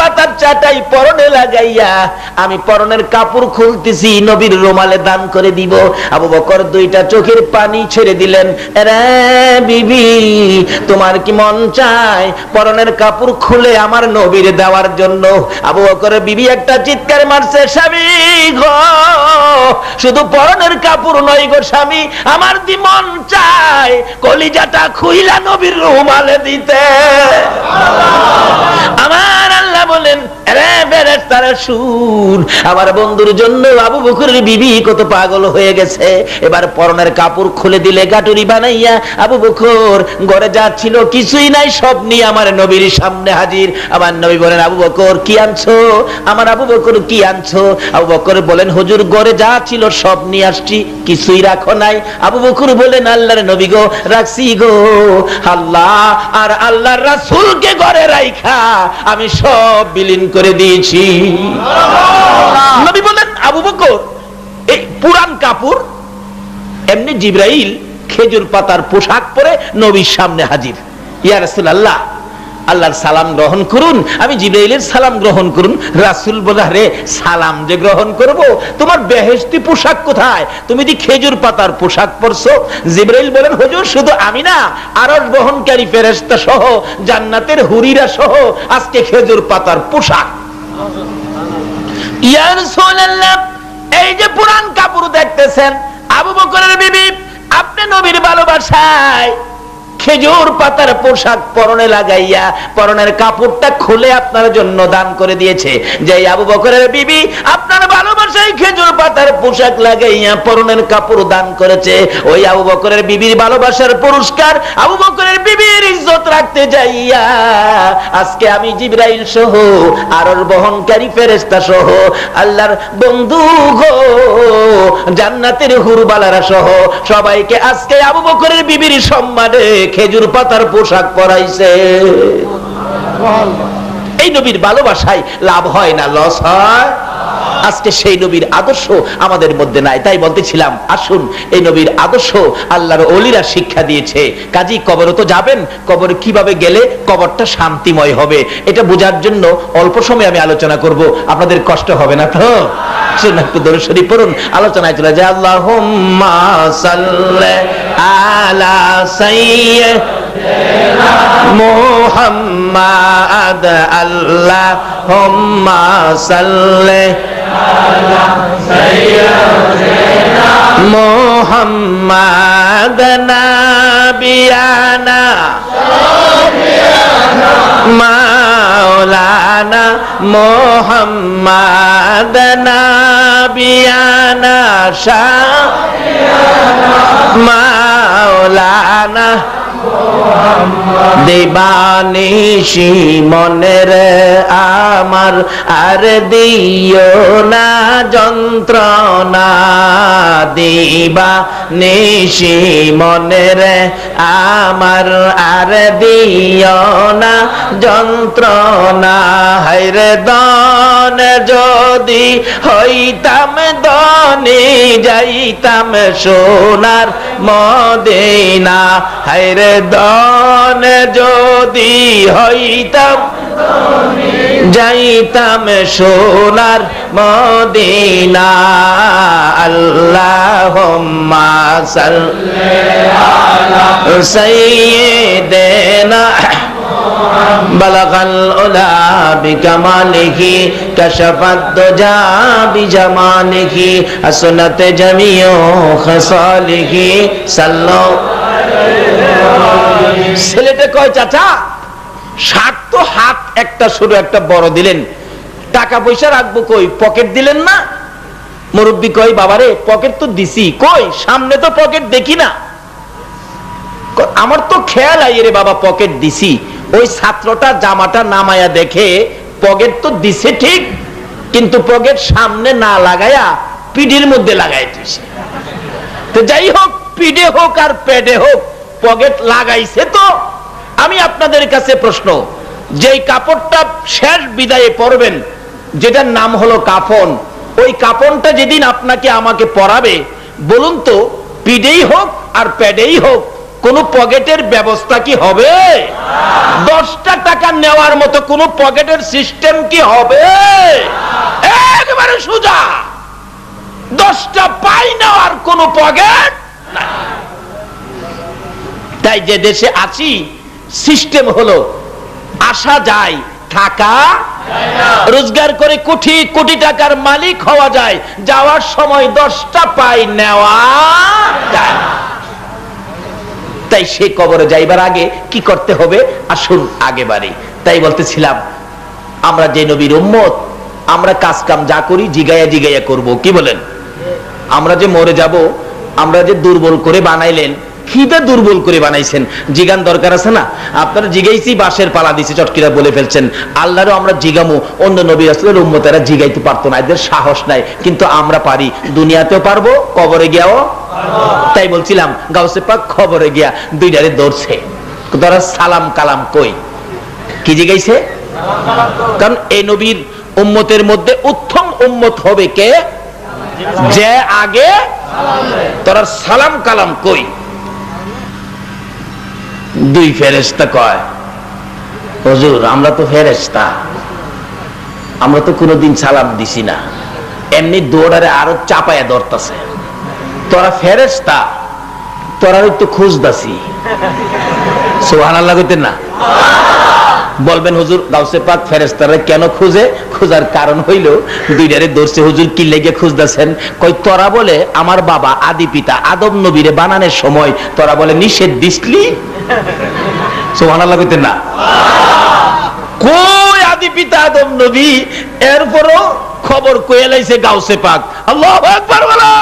পাতার চাটাই পরনে লাগাইয়া আমি পরনের কাপড় খুলতেছি, নবীর রুমালে দান করে দিব। আবু বকর দুইটা চোখের পানি ছেড়ে দিলেন। রে বিবি, তোমার কি মন চায় পরনের কাপড় খুলে আমার নবীর দেওয়ার জন্য? আবু বকরের বিবি একটা চিৎকার মারছে, স্বামী গো, শুধু পরনের কাপড় নয় গো স্বামী, আমার দি মন চায় কলিজাটা খুইলা নবীর রুমালে দিতে। আমার আল্লাহ বলেন, রে ফেরেশতারা শুন, আমার বন্ধুর জন্য আবু বকরের বিবি কত পাগল হয়ে গেছে। এবার পরনের কাপড় খুলে দিলে গাটুরি বানাইয়া আবু বকর ঘরে যা ছিল কিছুই নাই, সব নিয়ে আমার নবীর সামনে হাজির। আমার নবী বলেন, আবু বকর কি আনছো? আমার আবু বকর কি আনছো? আবু বকর বলেন, হুজুর ঘরে যা ছিল সব নিয়ে আসছি, কিছুই রাখো নাই। আবু বকর বলেন, আল্লাহর নবী গো, রাখছি গো, আল্লাহ আর আল্লাহর রাসূলকে ঘরে রাইখা আমি সব বিলীন করে দিয়েছি। নবী বলেন, আবু বকর এই পুরান কাপড়। এমনি জিবরাইল খেজুর পাতার পোশাক পরে নবীর সামনে হাজির। ইয়া রাসূলুল্লাহ, আল্লাহর সালাম গ্রহণ করুন। আমি জিবরাইলের সালাম গ্রহণ করুন। রাসূল বলে, রে সালাম যে গ্রহণ করব, তোমার বেহেশতি পোশাক কোথায়? তুমি দি খেজুর পাতার পোশাক পরছো। জিবরাইল বলেন, হুজুর শুধু আমি না, আরশ বহনকারী ফেরেশতা সহ জান্নাতের হুরিরা সহ আজকে খেজুর পাতার পোশাক। ইয়া রাসূলুল্লাহ, এই যে পুরান কাপড় দেখতেছেন, আবু বকরের বিবি আপনি নবীর ভালোবাসায় খেজুর পাতার পোশাক পরনে লাগাইয়া পরনের কাপড়টা খুলে আপনার জন্য দান করে দিয়েছে। যে আবু বকরের বিবি আপনার ভালোবাসায় খেজুর পাতার পোশাক লাগাইয়া পরনের কাপড় দান করেছে, ওই আবু বকরের বিবির ভালোবাসার পুরস্কার আবু বকরের বিবির ইজ্জত রাখতে যাইয়া আজকে আমি জিবরাইল সহ আরশ বহনকারী ফেরেশতা সহ আল্লাহর বন্ধু গো, জান্নাতের হুরবালারা সহ সবাইকে আজকে আবু বকরের বিবির সম্মানে খেজুর পাতার পোশাক পরাইছে। এই নবীর ভালোবাসায় লাভ হয় না লস হয়? আজকে সেই নবীর আদর্শ আমাদের মধ্যে নাই। তাই বলতেছিলাম, আসুন এই নবীর আদর্শ আল্লাহর ওলিরা শিক্ষা দিয়েছে। কাজী কবরে তো যাবেন, কবরে কিভাবে গেলে কবরটা শান্তিময় হবে এটা বোঝার জন্য অল্প সময় আমি আলোচনা করব। আপনাদের কষ্ট হবে না তো? একটু দরুদ শরীফ পড়ুন, আলোচনায় চলে যায়। আল্লাহুম্মা সাল্লি আলা সাইয়্যিদিনা মুহাম্মাদ, আল্লাহুম্মা সাল্লি আলা সাইয়্যিদিনা মুহাম্মাদ নাবিয়ানা মাওলানা মুহাম্মাদ নাবিয়ানা শাফিয়ানা মাওলানা দেবানিশি মনের আমার আর দিও না যন্ত্রণা, দেবানিশি মনের আমার আর দিও না যন্ত্রণা। হায়রে দন যদি হইতাম দনে যাইতাম সোনার মদিনা, হায়রে দন যদি হইতাম যাইতাম সোনার মদিনা। আল্লাহুম্মা সাল্লি আলা সাইয়্যিদিনা বালাগাল উলা বিকামালিহি কাশাফাদ দুজা বিজামালিহি আসনাত জামিউ খাসালিহি সাল্লাল্লাহু আলাইহি। ছেলেটা কয়, চাচা শার্ট তো হাত একটা ছোট একটা বড় দিলেন, টাকা পয়সা রাখবো কই, পকেট দিলেন না? মুরব্বি কয়, বাবারে পকেট তো দিছি, কই সামনে তো পকেট দেখি না। আমার তো খেয়াল আই রে বাবা পকেট দিছি। ওই ছাত্রটা জামাটা নামায়া দেখে পকেট তো দিছে ঠিক, কিন্তু পকেট সামনে না লাগায়া পিঠের মধ্যে লাগাই দিছে। তো যাই হোক, পিঠে হোক আর পেটে হোক, পকেট লাগাইছে তো। আমি আপনাদের কাছে প্রশ্ন, যেই কাপড়টা শেষ বিদায়ে পরবেন, যেটার নাম হলো কাফন, ওই কাফনটা যেদিন আপনাকে আমাকে পরাবে, বলুন তো পিঠেই হোক আর পেটেই হোক কোন পকেটের ব্যবস্থা কি হবে? 10টা টাকা নেওয়ার মতো কোন পকেটের সিস্টেম কি হবে? একেবারে সোজা। 10টা পাই নেওয়ার কোন পকেট নাই। তাই যে দেশে আছি সিস্টেম হলো আসা যায়, থাকা রোজগার করে কোটি কোটি টাকার মালিক হওয়া যায়, যাওয়ার সময় 10টা পাই নেওয়া যায়। তাই সেই কবরে যাইবার আগে কি করতে হবে আসুন আগে বাড়ি। তাই বলতেছিলাম আমরা যে নবীর উম্মত, আমরা কাজ কাম যা করি জিগাইয়া জিগাইয়া করব। কি বলেন? আমরা যে মরে যাব, আমরা যে দুর্বল করে বানাইলেন, খিদে দুর্বল করে বানাইছেন, জিগান দরকার আছে না? আপনারা জিগাইছি বাঁশের পালা দিছে, চটকিরা বলে ফেলছেন। আল্লাহরও আমরা জিগামু, অন্য নবী রাসূলের উম্মতেরা জিগাইতে পারতো না, এদের সাহস নাই, কিন্তু আমরা পারি। দুনিয়াতেও পারবো, কবরে গিয়াও। তাই বলছিলাম গাউসে পাক খবরে গিয়া দুইটারে ধরছে, ধরা সালাম কালাম কই কি জিগাইছে? কারণ এই নবীর উম্মতের মধ্যে উত্তম উম্মত হবে কে? যে আগে তোরা সালাম কালাম কই। দুই ফেরেশতা কয়, হুজুর আমরা তো ফেরেশতা, আমরা তো কোনোদিন সালাম দিছি না। এমনি দৌড়ারে আরো চাপায়া ধরতেছে, তোরা ফেরেশতা, তোরা একটু খুঁজদাছি। সুবহানাল্লাহ কইতেন না? বলবেন হুজুর গাউসে পাক ফেরেশতারা কেন খুঁজে? খোঁজার কারণ হইল দুইটারে ধরছে, হুজুর কি লেগে খুঁজতেছেন? কই তোরা বলে আমার বাবা আদি পিতা আদম নবীরে বানানোর সময় তোরা বলে নিষেধ দিসলি। সুবহানাল্লাহ কইতেন না? কই আদি পিতা আদম নবী, এরপরও খবর কয়ে লাইছে গাউসে পাক। আল্লাহু আকবার বলো।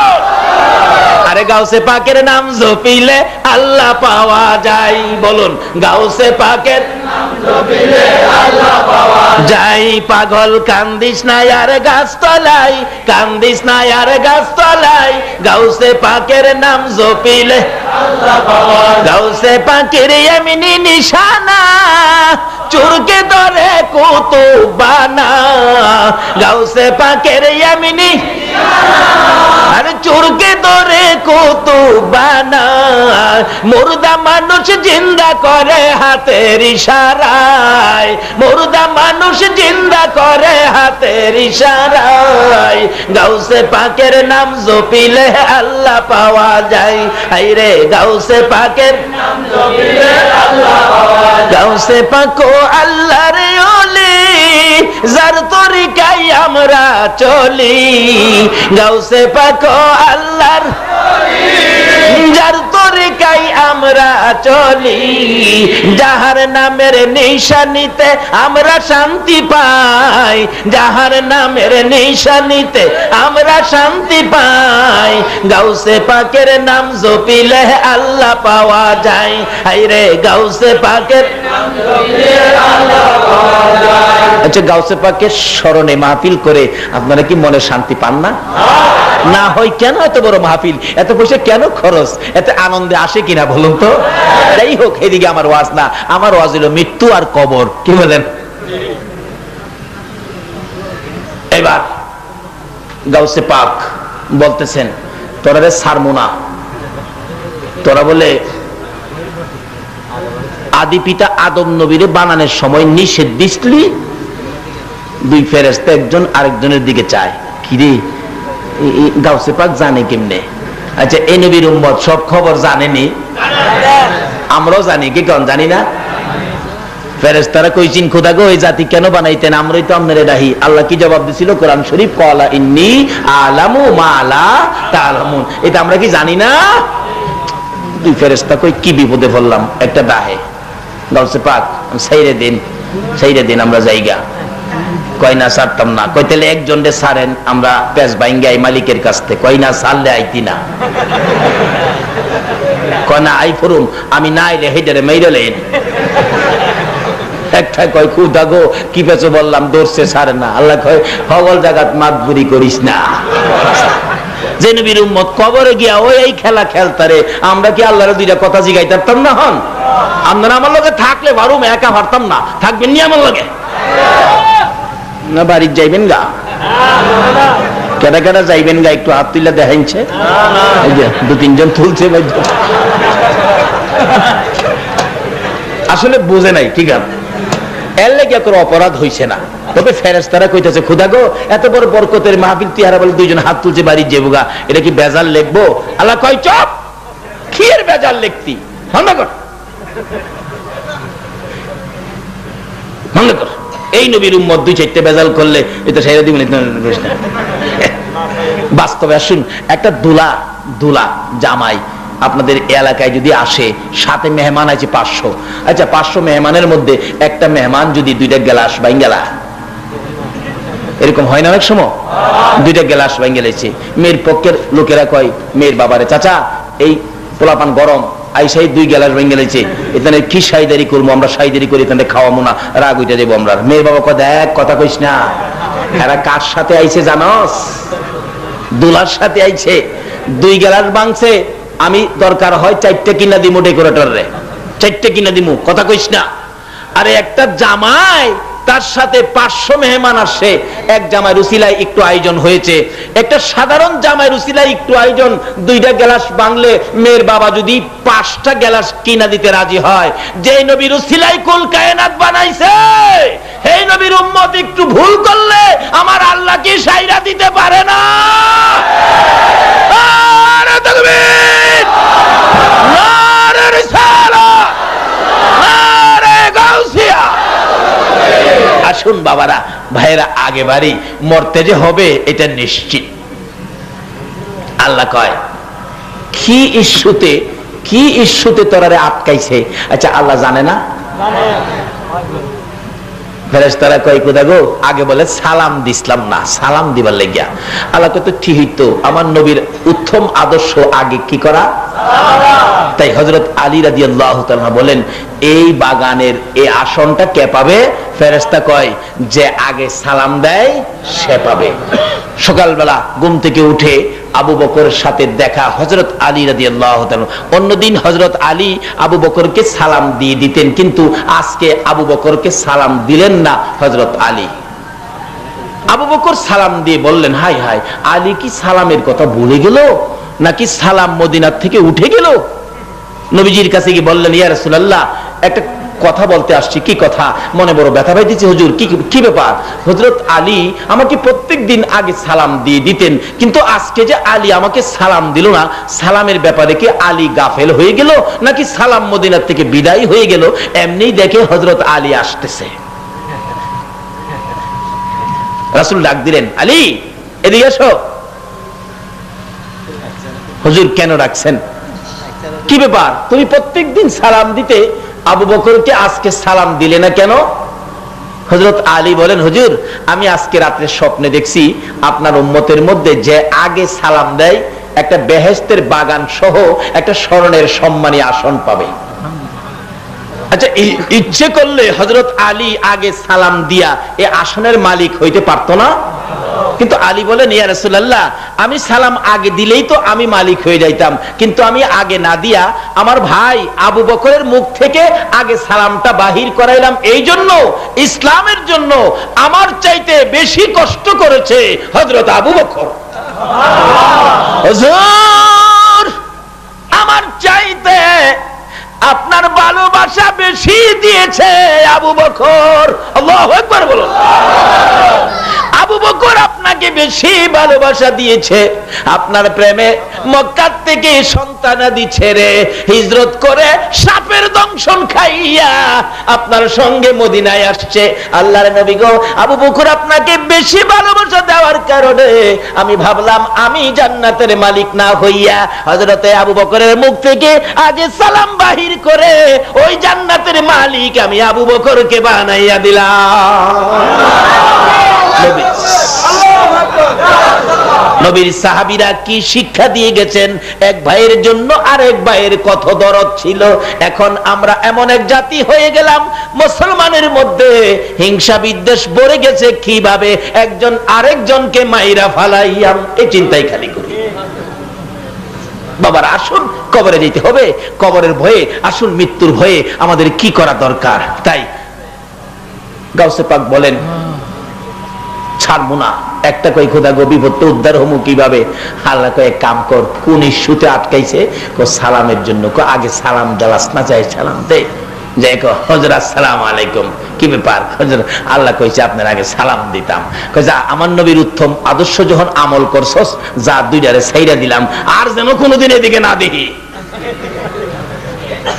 আরে গাউসে পাকের নাম জপিলে আল্লাহ পাওয়া যায়। বলুন গাউসে পাকের নাম জপিলে আল্লাহ পাওয়া যায়। পাগল কান্দিস না আর গাছতলায়, কান্দিস না আর গাছতলায়, গাউসে পাকের নাম জপিলে আল্লাহ পাওয়া যায়। গাউসে পাকের এমনি নিশানা, চুরকে ধরে কুতুবানা। গাউসে পাকের এমনি আরে চুরকে ধরে কুতুবানা। মুর্দা মানুষ জিন্দা করে হাতের ইশারায়, মুর্দা মানুষ জিন্দা করে হাতের ইশারায়। গাউসে পাকের নাম জপিলে আল্লাহ পাওয়া যায়। আইরে গাউসে পাকের নাম জপিলে আল্লাহ পাওয়া যায়। গাউসে পাকো আল্লাহর ওলি, যার তরিকায় আমরা চলি। গাউসে পাকো আল্লাহর ওলি, যার তরিকায় আমরা চলি। যাহার নামের নিশানিতে আমরা শান্তি পাই, যাহার নামের নিশানিতে আমরা শান্তি পাই। গাউসে পাকের নাম জপিলে আল্লাহ পাওয়া যায়। হায়রে গাউসে পাকের নাম জপিলে আল্লাহ পাওয়া যায়। আচ্ছা গাউসে পাকের স্মরণে মাহফিল করে আপনারা কি মনে শান্তি পান না? না হয় কেন এত বড় মাহফিল, এত পয়সা কেন খরচ, এত আনন্দে আসে কিনা বলুন তো? যাই হোক, এদিকে আমার ওয়াজ না, আমার ওয়াজ হলো মৃত্যু আর কবর। কি বলেন? এবার গাউসে পাক বলতেছেন তোরা রে সারমুনা, তোরা বলে আদি পিতা আদম নবীরে বানানোর সময় নিষেধ দিসলি। দুই ফেরেশতা একজন আরেকজনের দিকে চায়, কিরে গাউসে পাক জানে কেমনে? আচ্ছা এই নবীর উম্মত সব খবর জানেনি? আমরাও জানি কি কোন জানি না? ফেরেশতারা কইছেন খোদা গো এই জাতি কেন বানাইতেন, আমরাই তো আপনারে ডাহি। আল্লাহ কি জবাব দিছিল? কোরআন শরীফ ক্বালা ইন্নী আলামু মা লা তা'লামুন। এটা আমরা কি জানি না? দুই ফেরেশতা কই কি বিপদে পড়লাম, একটা ডাহে। গাউসে পাক ছাইরে দিন, ছাইরে দিন, আমরা জায়গা। কয় না ছাড়তাম না। কই তাহলে একজন রে ছাড়েন, আমরা পেশ ভাঙ্গাই মালিকের কাছ থেকে। কই না ছাড়লে আইতি না। কয় না আই ফরুম, আমি না আইলে হেডারে মেইরেলেন। একটা কয় খুদা গো কি পেছো বললাম, দৌড়ছে ছাড়ে না। আল্লাহ কয় হগল জাগাত মাতবুরি করিস না। যে নবীর উম্মত কবরে গিয়া ওই এই খেলা খেলতারে, আমরা কি আল্লাহর দুইটা কথা জিগাইতাম না? হন আপনারা আমার লগে থাকলে বারুম, একা পারতাম না। থাকবেন নি আমার লগে? না বাড়ির যাইবেন গা? কেডা কেডা যাইবেন গা? একটু হাত তুলে দেখাইছে, দু তিনজন তুলছে। আসলে বুঝে নাই, ঠিক আছে, এর লেগে কোনো অপরাধ হইছে না। তবে ফেরেশতারা কইতেছে, খোদা গো, এত বড় বরকতের মাহফিল তিয়ারা বলে দুইজন হাত তুলছে বাড়ি যেবুগা, এটা কি বেজাল লিখবো? আল্লাহ কয়, চুপ, কি এর বেজাল লিখতি, বন্ধ কর, বন্ধ কর। এই নবীর উম্মত দুই চারটে বেজাল করলে এটা সাইরা দিবেন। বাস্তবে আসুন, একটা দুলা জামাই আপনাদের এলাকায় যদি আসে, সাথে মেহমান আছে 500, আচ্ছা 500 মেহমানের মধ্যে একটা মেহমান যদি 2টা গ্লাস বাইঙ্গেলা, এরকম হয় না অনেক সময়, 2টা গ্লাস বাইঙ্গেলেছে, মেয়ের পক্ষের লোকেরা কয় মেয়ের বাবারে, চাচা এই পোলাপান গরম, আইসাই 2 গ্লাস বাইঙ্গেলেছে, এখানে কি সাইদারি করবো, আমরা সাইদারি করি, এখানে খাওয়াবো না, রাগ উঠে যাবো আমরা। মেয়ের বাবা কয়, দেখ কথা কইস না, এরা কার সাথে আইছে জানস? দুলার সাথে আইছে, 2 গ্লাস বাংছে, আমি দরকার হয় 4টে কিনা দিমু ডেকোরেটর রে, 4টে কিনা দিমু, কথা কইস না। আরে একটা জামাই, তার সাথে 500 মেহমান আসে, এক জামাই রুসিলায় একটু আয়োজন হয়েছে, একটা সাধারণ জামাই রুসিলায় একটু আয়োজন, 2টা গ্লাস বাংলে মেয়ের বাবা যদি 5টা গ্লাস কিনা দিতে রাজি হয়, যে নবী রুসিলায় কুল কায়নাত বানাইছে, এই নবীর উম্মত একটু ভুল করলে আমার আল্লাহ কি সাইরা দিতে পারে না? নারে তাকবীর, নারে রিসালাত, নারে গাউসিয়া। আসুন বাবারা, ভাইরা, আগে বাড়ি, মরতে যে হবে এটা নিশ্চিত। আল্লাহ কয়, কি ইস্যুতে তোরারে আটকাইছে? আচ্ছা আল্লাহ জানে না? ফেরেশতারা কয়, খোদা গো, আগে বলে সালাম দিছিলাম না, সালাম দিবার লাগিয়া। আল্লাহ কয়, তো ঠিকই তো, আমার নবীর উত্তম আদর্শ আগে কি করা? তাই হযরত আলী রাদিয়াল্লাহু তাআলা বলেন, এই বাগানের এই আসনটা কে পাবে? ফেরেশতা কয়, যে আগে সালাম দেয় সে পাবে। সকালবেলা ঘুম থেকে উঠে আবু বকরের সাথে দেখা হযরত আলী রাদিয়াল্লাহু তাআলা। অন্যদিন হযরত আলী আবু বকরকে সালাম দিয়ে দিতেন, কিন্তু আজকে আবু বকরকে সালাম দিলেন না হযরত আলী। আবু বকর সালাম দিয়ে বললেন, হাই হাই, আলী কি সালামের কথা ভুলে গেল, নাকি সালাম মদিনার থেকে উঠে গেল? নবীজির কাছে গিয়ে বললেন, ইয়া রাসূলুল্লাহ, একটা কথা বলতে আসছি। কি কথা? মনে বড় ব্যথা পাইতেছে হুজুর। কি ব্যাপার? হযরত আলী আমাকে প্রত্যেকদিন আগে সালাম দিয়ে দিতেন, কিন্তু আজকে যে আলী আমাকে সালাম দিল না, সালামের ব্যাপারে কি আলী গাফেল হয়ে গেল, নাকি সালাম মদিনার থেকে বিদায় হয়ে গেল? এমনি দেখে হযরত আলী আসতেছে, রাসূল ডাক দিলেন, আলী এদিকে এসো। হুজুর কেন ডাকছেন? কি ব্যাপার? তুমি প্রত্যেকদিন সালাম দিতে, আবু বকরকে আজকে সালাম দিলে না কেন? হযরত আলী বলেন, হুজুর, আমি আজকে রাতে স্বপ্নে দেখছি আপনার উম্মতের মধ্যে যে আগে সালাম দেয়, একটা বেহেশতের বাগান সহ একটা স্মরণের সম্মানী আসন পাবে। আচ্ছা, ইচ্ছে করলে হযরত আলী আগে সালাম দিয়া এই আসনের মালিক হইতে পারতো না? কিন্তু আলী বলেন, ইয়া রাসূলুল্লাহ, আমি সালাম আগে দিলেই তো আমি মালিক হয়ে যাইতাম, কিন্তু আমি আগে না দিয়া আমার ভাই আবু বকরের মুখ থেকে আগে সালামটা বাহির করাইলাম। এই জন্য ইসলামের জন্য আমার চাইতে বেশি কষ্ট করেছে হযরত আবু বকর। হুজুর, আমার চাইতে আপনার ভালোবাসা বেশি দিয়েছে আবু বকর। আল্লাহু আকবার বলুন। আবু বকর আপনাকে বেশি ভালোবাসা দিয়েছে। আপনার প্রেমে মক্কা থেকে সন্তানাদি ছেড়ে হিজরত করে সাপের দংশন খাইয়া আপনার সঙ্গে মদিনায় আসছে। আল্লাহর নবী গো, আবু বকর আপনাকে বেশি ভালোবাসা দেওয়ার কারণে আমি ভাবলাম আমি জান্নাতের মালিক না হইয়া হযরতে আবু বকরের মুখ থেকে আগে সালাম বাহির করে ওই জান্নাতের মালিক আমি আবু বকরকে বানাইয়া দিলাম। নবীর সাহাবীরা কি শিক্ষা দিয়ে গেছেন? এক ভাইয়ের জন্য আরেক ভাইয়ের কত দরদ ছিল। এখন আমরা এমন এক জাতি হয়ে গেলাম, মুসলমানের মধ্যে হিংসা বিদ্বেষ ভরে গেছে। কিভাবে একজন আরেকজনকে মাইরা ফালাইয়াম, এই চিন্তাই খালি করি। বাবার আসুন, কবরে যেতে হবে, কবরের ভয়ে আসুন, মৃত্যুর ভয়ে আমাদের কি করা দরকার। তাই গাউসে পাক বলেন, ছাড়বো না একটা কই খোদা গো বিপদ উদ্ধার হমু কিভাবে? আল্লাহ কয় কাম কর, কোন ইস্যুতে আটকাইছে? সালামের জন্য। আগে সালাম দেওয়াস না, চাই সালাম দে। যাই কো হযরত আসসালামু আলাইকুম, কি ব্যাপার হযরত? আল্লাহ কইছে আপনার আগে সালাম দিতাম। কইছে আমার নবীর উত্তম আদর্শ যখন আমল করছস, যা দুইটারে ছাইরা দিলাম, আর যেন কোনোদিন এদিকে না দেখি।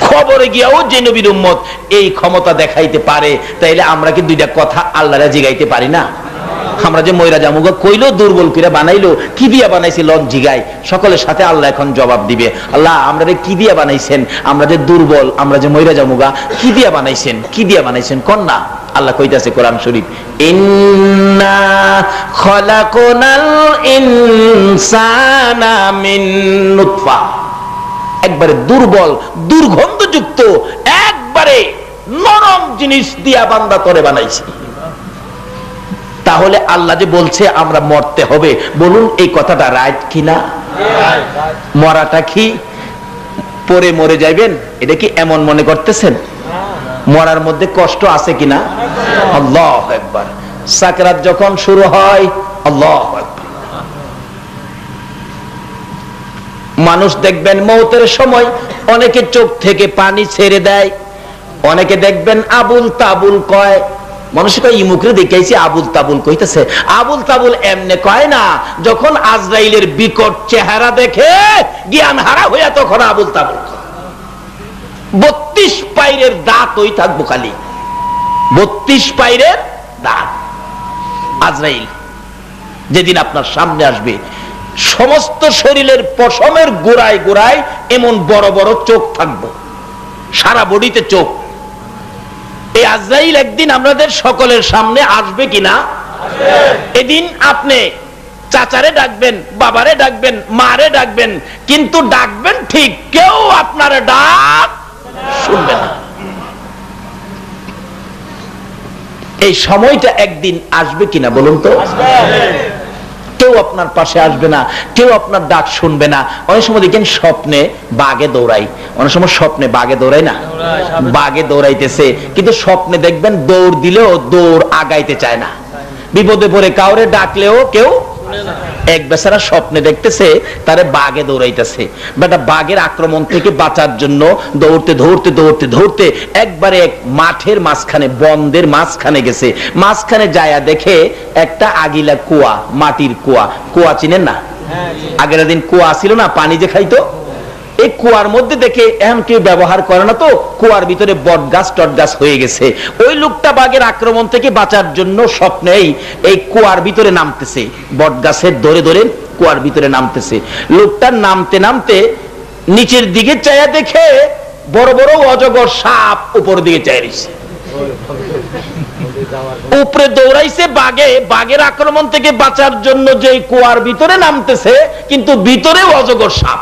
খবরে গিয়াও যে নবীর উম্মত এই ক্ষমতা দেখাইতে পারে, তাইলে আমরা কি দুইটা কথা আল্লাহরে জিগাইতে পারি না? আমরা যে ময়রা জামুগা কইলো, দুর্বল করে বানাইলো, কি দিয়া বানাইছি লন জিগাই, সকলের সাথে আল্লাহ এখন জবাব দিবে। আল্লাহ আমরা কি দিয়া বানাইছেন? আমরা যে দুর্বল, আমরা যে ময়রা জামুগা, কি দিয়া বানাইছেন? কি দিয়া বানাইছেন কন্যা? আল্লাহ কইতাছে কোরআন শরীফ, ইন্না খলাকনাল ইনসানা মিন নুতফা। একবারে দুর্বল, দুর্গন্ধযুক্ত, একবারে নরম জিনিস দিয়া বান্দা তরে বানাইছি। তাহলে আল্লাহ যে বলছে আমরা মরতে হবে, বলুন এই কথাটা রাইট কিনা? মরাটা কি পরে মরে যাইবেন, এটা কি এমন মনে করতেছেন? মরার মধ্যে কষ্ট আছে কিনা? আল্লাহু আকবার। সাকরাত যখন শুরু হয়, আল্লাহু আকবার, মানুষ দেখবেন মৌতের সময় অনেকে চোখ থেকে পানি ছেড়ে দেয়, অনেকে দেখবেন আবুল তাবুল কয়। মানুষ কয় ইমুকরে দেখাইছি আবুল তাবুল কইতেছে। আবুল তাবুল এমনে কয় না, যখন আজরাইলের বিকট চেহারা দেখে জ্ঞান হারা হইয়া তখন আবুল তাবুল। 32 পাইরের দাঁত ওই থাকবো, খালি 32 পাইরের দাঁত। আজরাইল যেদিন আপনার সামনে আসবে, সমস্ত শরীরের পশমের গোড়ায় গোড়ায় এমন বড় বড় চোখ থাকবে, সারা বডিতে চোখ। এই আজরাইল একদিন আমাদের সকলের সামনে আসবে কিনা? এদিন আপনি চাচারে ডাকবেন, বাবারে ডাকবেন, মারে ডাকবেন, কিন্তু ডাকবেন ঠিক, কেউ আপনার ডাক শুনবে না। এই সময়টা একদিন আসবে কিনা বলুন তো? কেউ আপনার পাশে আসবে না, কেউ আপনার ডাক শুনবে না। অনেক সময় দেখেন স্বপ্নে বাঘে দৌড়াই, অনেক সময় স্বপ্নে বাঘে দৌড়াই না, বাঘে দৌড়াইতেছে, কিন্তু স্বপ্নে দেখবেন দৌড় দিলেও দৌড় আগাইতে চায় না। বিপদে পড়ে কাউরে ডাকলেও কেউ, এক বেচারা স্বপ্নে দেখতেছে তারে বাঘে দৌড়াইতেছে, বেটা বাঘের আক্রমণ থেকে বাঁচার জন্য দৌড়তে দৌড়তে দৌড়তে দৌড়তে একবারে এক মাঠের মাঝখানে, বন্দের মাঝখানে গেছে। মাঝখানে যায়া দেখে একটা আগিলা কুয়া, মাটির কুয়া। কুয়া চিনেন না? আগের দিন কুয়া ছিল না, পানি যে খাইতো, এই কুয়ার মধ্যে দেখে এখন কেউ ব্যবহার করে না, তো কুয়ার ভিতরে বট গাছ টট গাছ হয়ে গেছে। ওই লোকটা বাঘের আক্রমণ থেকে বাঁচার জন্য স্বপ্নেই এই কুয়ার ভিতরে নামতেছে, বট গাছের ধরে ধরে কুয়ার ভিতরে নামতেছে। লোকটা নামতে নামতে নিচের দিকে চাইয়া দেখে বড় বড় অজগর সাপ উপর দিকে চাইছে, উপরে দৌড়াইছে বাঘে, বাঘের আক্রমণ থেকে বাঁচার জন্য যে কুয়ার ভিতরে নামতেছে, কিন্তু ভিতরে অজগর সাপ।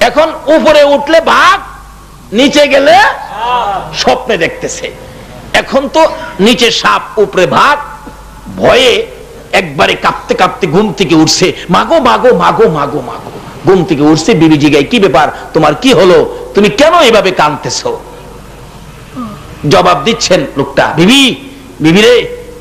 এখন উপরে উঠলে বাঘ, নিচে গেলে স্বপ্নে দেখতেছে। এখন তো নিচে সাপ, উপরে বাঘ, ভয়ে একবারে কাঁপতে কাঁপতে ঘুম থেকে উঠছে। মাগো মাগো মাগো মাগো মাগো, ঘুম থেকে উঠছে। বিবি জিগায়, কি ব্যাপার, তোমার কি হলো, তুমি কেন এইভাবে কাঁদতেছো? জবাব দিচ্ছেন লোকটা, বিবি, বিবি রে,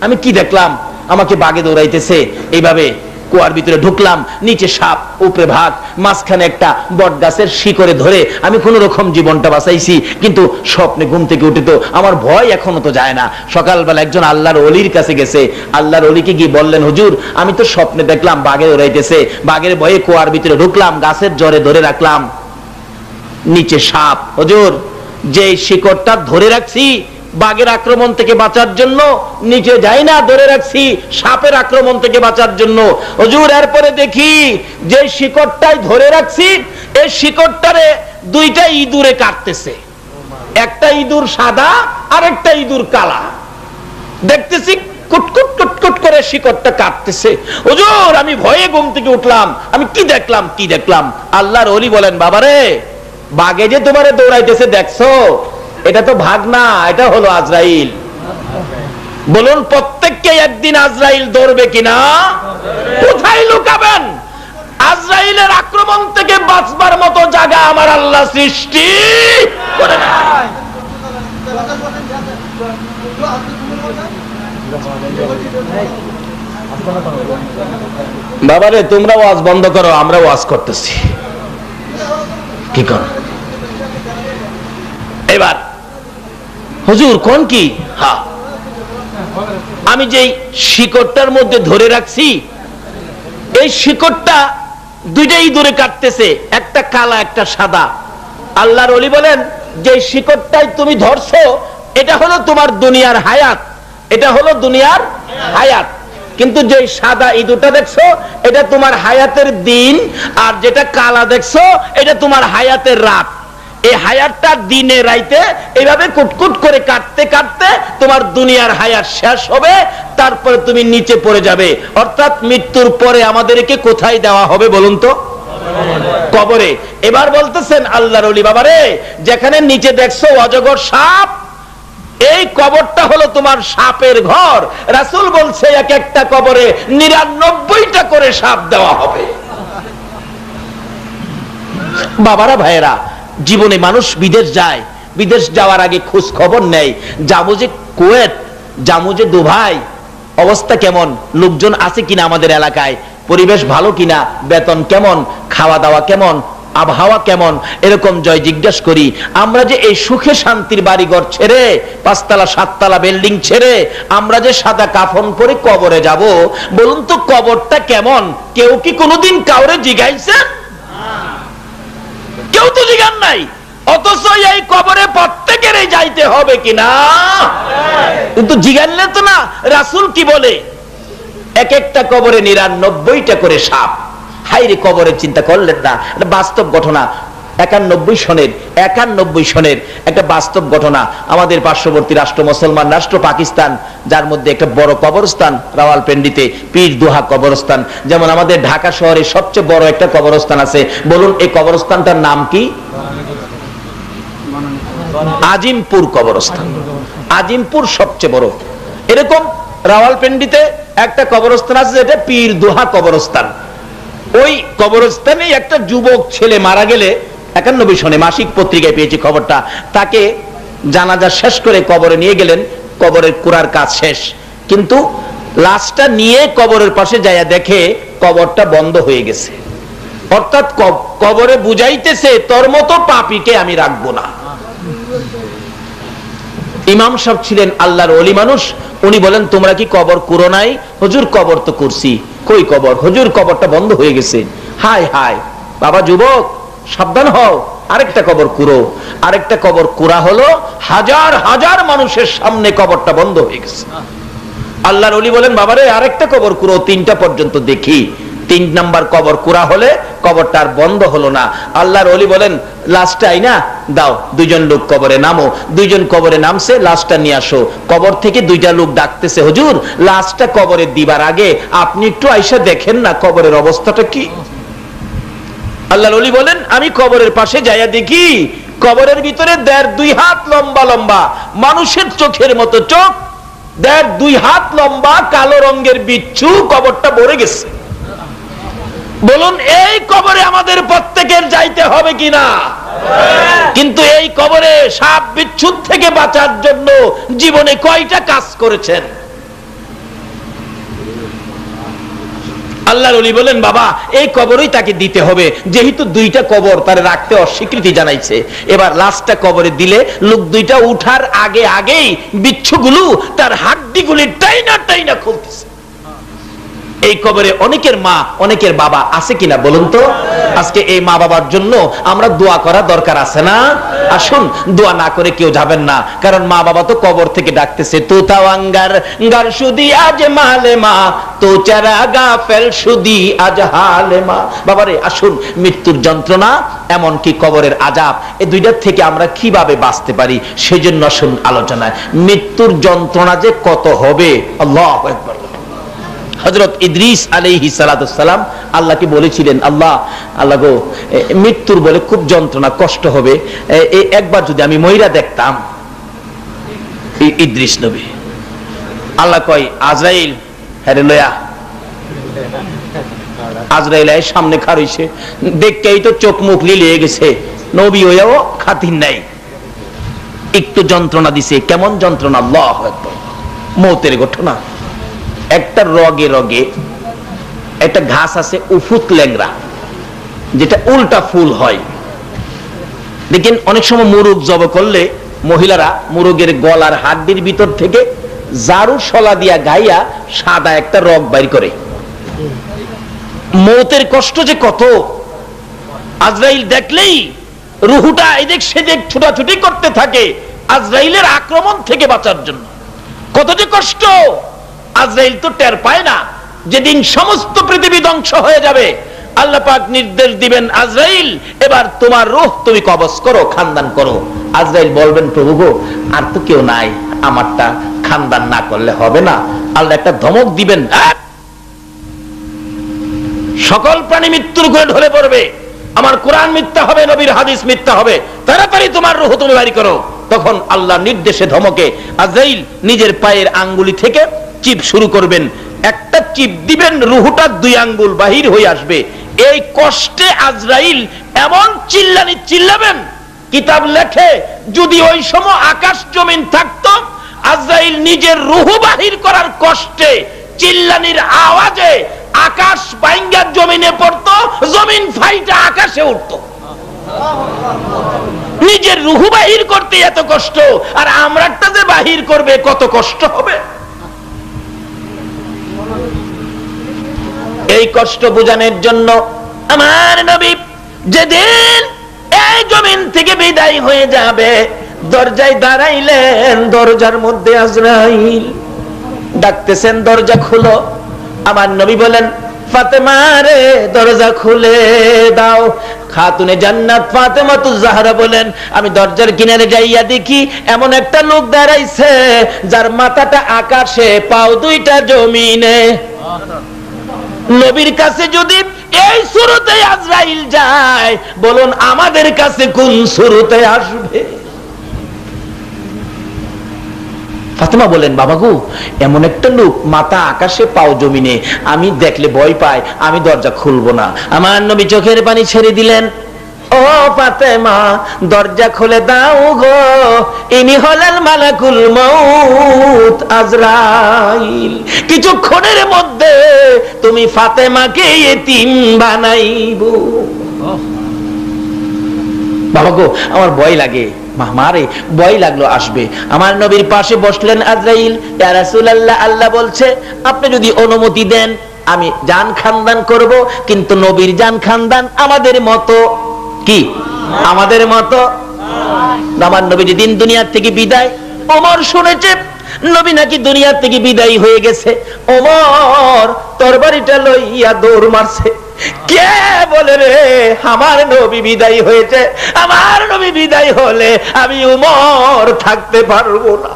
আমি কি দেখলাম, আমাকে বাঘে দৌড়াইতেছে, এইভাবে কুয়ার ভিতরে ঢুকলাম, নিচে সাপ, উপরে ভাগ, মাঝখানে একটা বট গাছের শিকড়ে ধরে আমি কোন রকম জীবনটা বাঁচাইছি, কিন্তু স্বপ্নে ঘুম থেকে উঠে তো আমার ভয় এখনো তো যায় না। সকালবেলা একজন আল্লাহর ওলির কাছে গেছে, আল্লাহর ওলিকে গিয়ে বললেন, হুজুর আমি তো স্বপ্নে দেখলাম বাঘে দৌড়াইতেছে, বাঘের ভয়ে কুয়ার ভিতরে ঢুকলাম, গাছের জড়ে ধরে রাখলাম, নিচে সাপ। হুজুর যে শিকড়টা ধরে রাখছি বাঘের আক্রমণ থেকে বাঁচার জন্য, নিচে যাই না, ধরে রাখছি সাপের আক্রমণ থেকে বাঁচার জন্য। হুজুর এরপরে দেখি যে শিকড়টাই ধরে রাখছি, এই শিকড়টারে দুইটা ইঁদুরে কাটতেছে, একটা ইঁদুর সাদা আর একটা ইঁদুর কালা। দেখতেছি কুটকুট কুটকুট করে শিকড়টা কাটতেছে। হুজুর আমি ভয়ে ঘুম থেকে উঠলাম, আমি কি দেখলাম, কি দেখলাম? আল্লাহর ওলি বলেন, বাবারে, বাঘে যে তোমারে দৌড়াইতেছে দেখছো, এটা তো ভাগ না, এটা হলো আজরাইল। বলুন প্রত্যেককে একদিন আজরাইল ধরবে কিনা? কোথায় লুকাবেন? আজরাইলের আক্রমণ থেকে বাঁচবার মতো জায়গা আমার আল্লাহ সৃষ্টি করে না। বাবারে তোমরা ওয়াজ বন্ধ করো, আমরা ওয়াজ করতেছি। কি কর এবার হুজুর কোন কি? হ্যাঁ, আমি যেই শিকড়টার মধ্যে ধরে রাখছি, এই শিকড়টা দুইটা ইঁদুরে কাটতেছে, একটা কালা একটা সাদা। আল্লাহর ওলি বলেন যে শিকড়টাই তুমি ধরছো, এটা হলো তোমার দুনিয়ার হায়াত, এটা হলো দুনিয়ার হায়াত। কিন্তু যে সাদা ইঁদুরটা দেখছো, এটা তোমার হায়াতের দিন, আর যেটা কালা দেখছো, এটা তোমার হায়াতের রাত। এই হায়াতটা দিনে রাইতে এইভাবে কুটকুট করে কাটতে কাটতে তোমার দুনিয়ার হায়াত শেষ হবে, তারপরে তুমি নিচে পড়ে যাবে। অর্থাৎ মৃত্যুর পরে আমাদেরকে কোথায় দেওয়া হবে বলুন তো? কবরে। এবার বলতেছেন আল্লাহর ওলি বাবারে, যেখানে নিচে দেখছো অজগর সাপ, এই কবরটা হলো তোমার সাপের ঘর। রাসূল বলছে এক একটা কবরে ৯৯টা করে সাপ দেওয়া হবে। বাবারা ভাইয়েরা, জীবনে মানুষ বিদেশ যায়, বিদেশ যাওয়ার আগে খোঁজ খবর নেয়, যাবো যে কুয়েত, যাবো যে দুবাই, অবস্থা কেমন, লোকজন আছে কিনা আমাদের এলাকায়, পরিবেশ ভালো কিনা, বেতন কেমন, খাওয়া দাওয়া কেমন, আবহাওয়া কেমন, এরকম জয় জিজ্ঞাসা করি। আমরা যে এই সুখে শান্তির বাড়িঘর ছেড়ে, ৫ তলা ৭ তলা বিল্ডিং ছেড়ে আমরা যে সাদা কাফন পরে কবরে যাব, বলুন তো কবরটা কেমন? কেউ কি কোনোদিন কাউরে জিজ্ঞাসা? কেউ তো জিজ্ঞান নাই। অথচ এই কবরে প্রত্যেকেরই যাইতে হবে কিনা? কিন্তু জিজ্ঞানলে তো না। রাসূল কি বলে? এক একটা কবরে ৯৯টা করে সাপ। হাইরে, কবরের চিন্তা করলেন না? এটা বাস্তব ঘটনা। ৯১ সনের একটা বাস্তব ঘটনা। আমাদের পার্শ্ববর্তী রাষ্ট্র মুসলমান রাষ্ট্র পাকিস্তান, যার মধ্যে একটা বড় কবরস্থান রাওয়ালপিন্ডিতে পীর দোহা কবরস্থান। যেমন আমাদের ঢাকা শহরে সবচেয়ে বড় একটা কবরস্থান আছে, বলুন এই কবরস্থানটার নাম কি? আজিমপুর কবরস্থান। আজিমপুর সবচেয়ে বড়। এরকম রাওয়ালপিন্ডিতে একটা কবরস্থান আছে, যেটা পীর দোহা কবরস্থান। ওই কবরস্থানে একটা যুবক ছেলে মারা গেলে ৯১ সনে মাসিক পত্রিকায় পেয়েছি খবরটা, তাকে জানাজা শেষ করে কবরে নিয়ে গেলেন, কবরের কুড়ার কাজ শেষ, কিন্তু লাশটা নিয়ে কবরের পাশে যাইয়া দেখে কবরটা বন্ধ হয়ে গেছে। অর্থাৎ কবরে বুঝাইতেছে তোর মতো পাপীকে আমি রাখবো না। ইমাম সাহেব ছিলেন আল্লাহর ওলি মানুষ, উনি বলেন তোমরা কি কবর কুরো নাই? হুজুর কবর তো করছি। কই কবর? হুজুর কবরটা বন্ধ হয়ে গেছে। হায় হায়, বাবা যুবক সাবধান হও, আরেকটা কবর কুরো। আরেকটা কবর কুরা হলো, হাজার হাজার মানুষের সামনে কবরটা বন্ধ হয়ে গেছে। আল্লাহর ওলি বলেন বাবারে আরেকটা কবর কুরো, ৩টা পর্যন্ত দেখি। ৩ নাম্বার কবর কুরা হলে কবরটা আর বন্ধ হলো না। আল্লাহর ওলি বলেন লাশটাই না দাও, ২জন লোক কবরে নামো। ২জন কবরে নামছে, লাশটা নিয়ে আসো। কবর থেকে ২টা লোক ডাকতেছে, হুজুর লাশটা কবরে দিবার আগে আপনি একটু আইসা দেখেন না কবরের অবস্থাটা কি। আল্লাহর ওলি বলেন আমি কবরের পাশে যাইয়া দেখি, কবরের ভিতরে ১.৫-২ হাত লম্বা লম্বা, মানুষের চোখের মতো চোখ, ১.৫-২ হাত লম্বা কালো রঙের বিচ্ছু কবরটা ভরে গেছে। বলুন এই কবরে আমাদের প্রত্যেকের যাইতে হবে কিনা? কিন্তু এই কবরে সাপ বিচ্ছুর থেকে বাঁচার জন্য জীবনে কয়টা কাজ করেছেন? আল্লাহর ওলি বলেন বাবা এই কবরই তাকে দিতে হবে, যেহেতু 2টা কবর তার রাখতে অস্বীকৃতি জানাইছে। এবার লাশটা কবরে দিলে লোক 2টা উঠার আগে আগেই বিচ্ছুগুলো তার হাড্ডিগুলি টাইনা টাইনা খুলতেছে। এই কবরে অনেকের মা অনেকের বাবা আছে কিনা বলুন তো? আজকে এই মা বাবার জন্য আমরা দোয়া করা দরকার আছে না? আসুন দোয়া না করে কেউ যাবেন না, কারণ মা বাবা তো কবর থেকে ডাকতেছে, তো তাওয়াঙ্গার গার সুদি আজ মালে মা, তো চারা গাফেল সুদি আজ হালে মা। বাবারে আসুন, মৃত্যুর যন্ত্রণা এমন কি কবরের আযাব, এই দুইটার থেকে আমরা কিভাবে বাঁচতে পারি সেজন্য আসুন আলোচনায়। মৃত্যুর যন্ত্রণা যে কত হবে, আল্লাহু আকবার। হযরত ইদ্রিস আলাইহিস সালাতুস সালাম আল্লাহকে বলেছিলেন, আল্লাহ গো মৃত্যুর বলে খুব যন্ত্রণা কষ্ট হবে, একবার যদি আমি মইরা দেখতাম। ইদ্রিস নবী আল্লাহ কয় আজরাইল হ্যারে লয়া। আজরাইল এর সামনে খাড়াইছে, দেখতেই তো চোখ মুখ লিলিয়ে গেছে, নবী হইয়াও খাতির নাই, একটু যন্ত্রণা দিছে। কেমন যন্ত্রণা? আল্লাহু আকবার। মওতের ঘটনা। একটা রগে রগে একটা ঘাস আছে উফুত ল্যাংড়া, যেটা উল্টা ফুল হয়। দেখেন অনেক সময় মুরগ জব করলে মহিলারা মুরগের গলার হাড্ডির ভিতর থেকে জারু শলা দিয়া গাইয়া সাদা একটা রগ বাইর করে। মৌতের কষ্ট যে কত, আজরাইল দেখলেই রুহুটা এদিক সেদিক ছুটাছুটি করতে থাকে আজরাইলের আক্রমণ থেকে বাঁচার জন্য। কত যে কষ্ট, আজরাইল তো টের পায় না। যেদিন সমস্ত পৃথিবী ধ্বংস হয়ে যাবে, আল্লাহ পাক নির্দেশ দিবেন, আজরাইল এবার তোমার রূহ তুমি কবজ করো, খানদান করো। আজরাইল বলবেন, প্রভু গো, আর তো কেউ নাই, আমারটা খানদান না করলে হবে না। আল্লাহ একটা ধমক দিবেন, সকল প্রাণী মৃত্যুর করে ঢলে পড়বে, আমার কোরআন মিথ্যা হবে, নবীর হাদিস মিথ্যা হবে, তাড়াতাড়ি তোমার রূহ তুমি বাড়ি করো। তখন আল্লাহ নির্দেশে ধমকে আজরাইল নিজের পায়ের আঙ্গুলি থেকে চিপ শুরু করবেন। একটা চিপ দিবেন, রুহুটা 2 আঙ্গুল বাহির হয়ে আসবে। এই কষ্টে আজরাইল এমন চিল্লানি চিল্লাবেন, কিতাব লেখে যদি ওই সময় আকাশ জমিন থাকতো, আজরাইল নিজের রুহু বাহির করার কষ্টে চিল্লানির আওয়াজে আকাশ বাইঙ্গা জমিনে পড়তো, জমিন ফাইটা আকাশে উঠতো। নিজের রুহু বাহির করতে এত কষ্ট, আর আমরাটা যে বাহির করবে কত কষ্ট হবে। এই কষ্ট বোঝানোর জন্য আমার নবী যেদিন এই জমিন থেকে বিদায় হয়ে যাবে, দরজায় দাঁড়াইলেন। দরজার মধ্যে আজরাইল ডাকতেছেন, দরজা খুলো। আমার নবী বলেন, ফাতেমা রে, দরজা খুলে দাও। খাতুনে জান্নাত ফাতেমাতুজ জাহরা বলেন, আমি দরজার কিনারে যাইয়া দেখি এমন একটা লোক দাঁড়াইছে যার মাথাটা আকাশে, পাও 2টা জমিনে। নবীর কাছে যদি এই সুরতে আজরাইল যায়, বলুন আমাদের কাছে কোন সুরতে আসবে? ফাতেমা বলেন, বাবা গো, এমন একটা লোক মাথা আকাশে পাও জমিনে, আমি দেখলে ভয় পাই, আমি দরজা খুলবো না। আমার নবী চোখের পানি ছেড়ে দিলেন, ও ফাতেমা, দরজা খুলে দাও গো, ইনি হলেন মালাকুল মউত আজরাইল। কিছুক্ষণের মধ্যে তুমি ফাতেমাকে ইতিম বানাইবো। বাবা গো, আমার ভয় লাগে। মারে ভয় লাগলো, আসবে। আমার নবীর পাশে বসলেন আজরাইল। ইয়া রাসূলুল্লাহ, আল্লাহ বলছে আপনি যদি অনুমতি দেন আমি জান খানদান করব, কিন্তু নবীর জান খানদান আমাদের মতো কি? আমাদের মতো। আমার নবী যেদিন দুনিয়া থেকে বিদায়, ওমর শুনেছে নবী নাকি দুনিয়া থেকে বিদায় হয়ে গেছে। ওমর তরবারিটা লইয়া দৌড় মারছে। কে বলে রে আমার নবী বিদায় হয়েছে? আমার নবী বিদায় হলে আমি ওমর থাকতে পারবো না।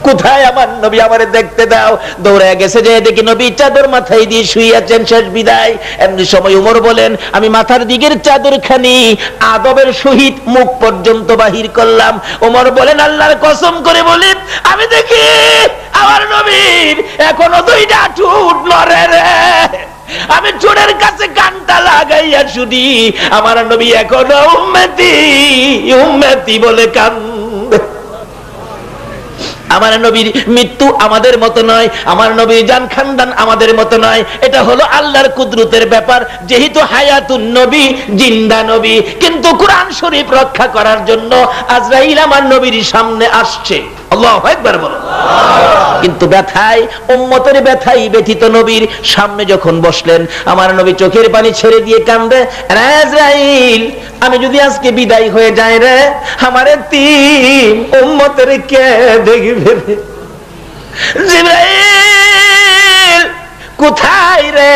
কোথায় আমার নবী, আমারে দেখতে দাও। দৌড়ে গেছে, যে দেখি নবী চাদর মাথায় দিয়ে শুয়ে আছেন, শেষ বিদায়। এমনি সময় ওমর বলেন, আমি মাথার দিকের চাদরখানি আদবের সহিত মুখ পর্যন্ত বাহির করলাম। ওমর বলেন, আল্লাহর কসম করে বলি, আমি দেখি আমার নবীর এখনো 2টা ঠোঁট নড়ে রে। আমি চোরের কাছে কানটা লাগাইয়া শুনি আমার নবী এখনো উম্মতি উম্মতি বলে কান্দে। আমার নবীর মৃত্যু আমাদের মতো নয়, আমার নবীর জান খানদান আমাদের মতো নয়। এটা হলো আল্লাহর কুদরতের ব্যাপার। যেহেতু হায়াতুন নবী, জিন্দা নবী, কিন্তু কোরআন শরীফ রক্ষা করার জন্য আজরাইল আমার নবীর সামনে আসছে। আল্লাহু আকবার বলো। কিন্তু ব্যথায়, উম্মতের ব্যথায় ব্যথিত নবীর সামনে যখন বসলেন, আমার নবী চোখের পানি ছেড়ে দিয়ে কান্দে, আজরাইল আমি যদি আজকে বিদায় হয়ে যাই রে, আমার তিন উম্মতের কে দেখবে? জিবরাইল কোথায় রে?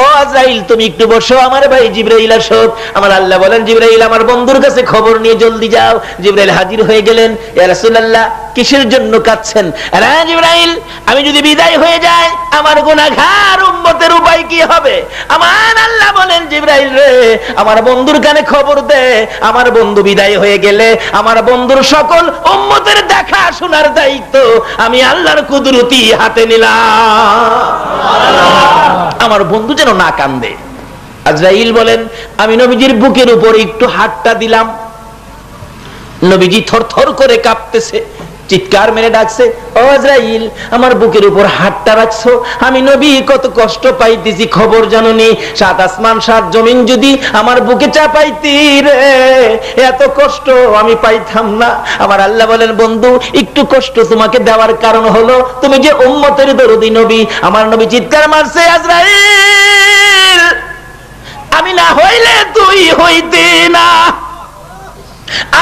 ও আজরাইল তুমি একটু বসো, আমার ভাই জিবরাইল আসো। আমার আল্লাহ বলেন, জিবরাইল আমার বন্ধুর কাছে খবর নিয়ে জলদি যাও। জিবরাইল হাজির হয়ে গেলেন। ইয়া রাসূলুল্লাহ কিসের জন্য কাঁদছেন? আরে জিবরাইল, আমি যদি বিদায় হয়ে যাই আমার গুনাহগার উম্মতের উপায় কি হবে? আমার আল্লাহ বলেন, জিবরাইল রে আমার বন্ধুর কানে খবর দে, আমার বন্ধু বিদায় হয়ে গেলে আমার বন্ধুর সকল উম্মতের দেখা শোনার দায়িত্ব আমি আল্লাহর কুদরতি হাতে নিলাম। আমার বন্ধু যেন না কান্দে। আজরাইল বলেন, আমি নবীজির বুকের উপর একটু হাতটা দিলাম। নবীজি থরথর করে কাঁপতেছে। চিৎকার মেরে ডাকছে, ও আজরাইল, আমার বুকের উপর হাতটা রাখছো, আমি নবী কত কষ্ট পাইতেছি খবর জানোনি? 7 আসমান 7 জমিন যদি আমার বুকে চাপাইতি রে, এত কষ্ট আমি পাইতাম না। আমার আল্লাহ বলেন, বন্ধু একটু কষ্ট তোমাকে দেওয়ার কারণ হলো তুমি যে উম্মতের দরদি নবী। আমার নবী চিৎকার মারছে, আজরাইল, আমি না হইলে তুই হইতি না,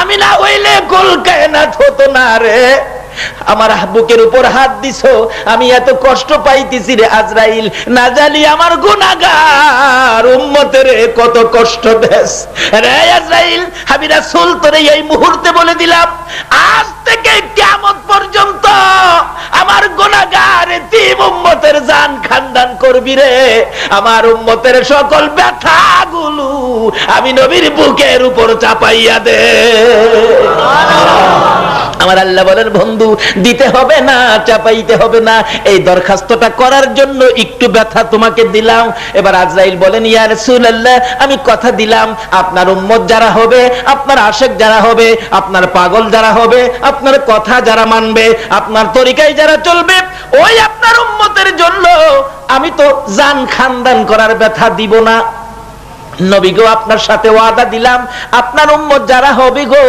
আমি না হইলে কুল কায়নাত হতো না রে। আমার বুকের উপর হাত দিছো, আমি এত কষ্ট পাইতেছি রে আজরাইল, না জানি আমার গুনাহগার উম্মতের কত কষ্ট দেস রে আজরাইল। আমি রাসূল তোরে এই মুহূর্তে বলে দিলাম, আজ থেকে কিয়ামত পর্যন্ত আমার গুনাহগার এতিম উম্মতের জান খানদান করবি রে। আমার উম্মতের সকল ব্যথাগুলো আমি নবীর বুকের উপর চাপাইয়া দে। আমার আল্লাহ বলেন, বন্ধু দিতে হবে না, চাপাইতে হবে না, এই দরখাস্তটা করার জন্য একটু ব্যথা তোমাকে দিলাম। এবার আজরাইল বলেন, ইয়া রাসূলুল্লাহ, আমি কথা দিলাম আপনার উম্মত যারা হবে, আপনার আশিক যারা হবে, আপনার পাগল যারা হবে, আপনার কথা যারা মানবে, আপনার তরিকায় যারা চলবে, ওই আপনার উম্মতের জন্য আমি তো জান খানদান করার ব্যথা দিব না। নবী গো, আপনার সাথে ওয়াদা দিলাম, আপনার উম্মত যারা হবে গো,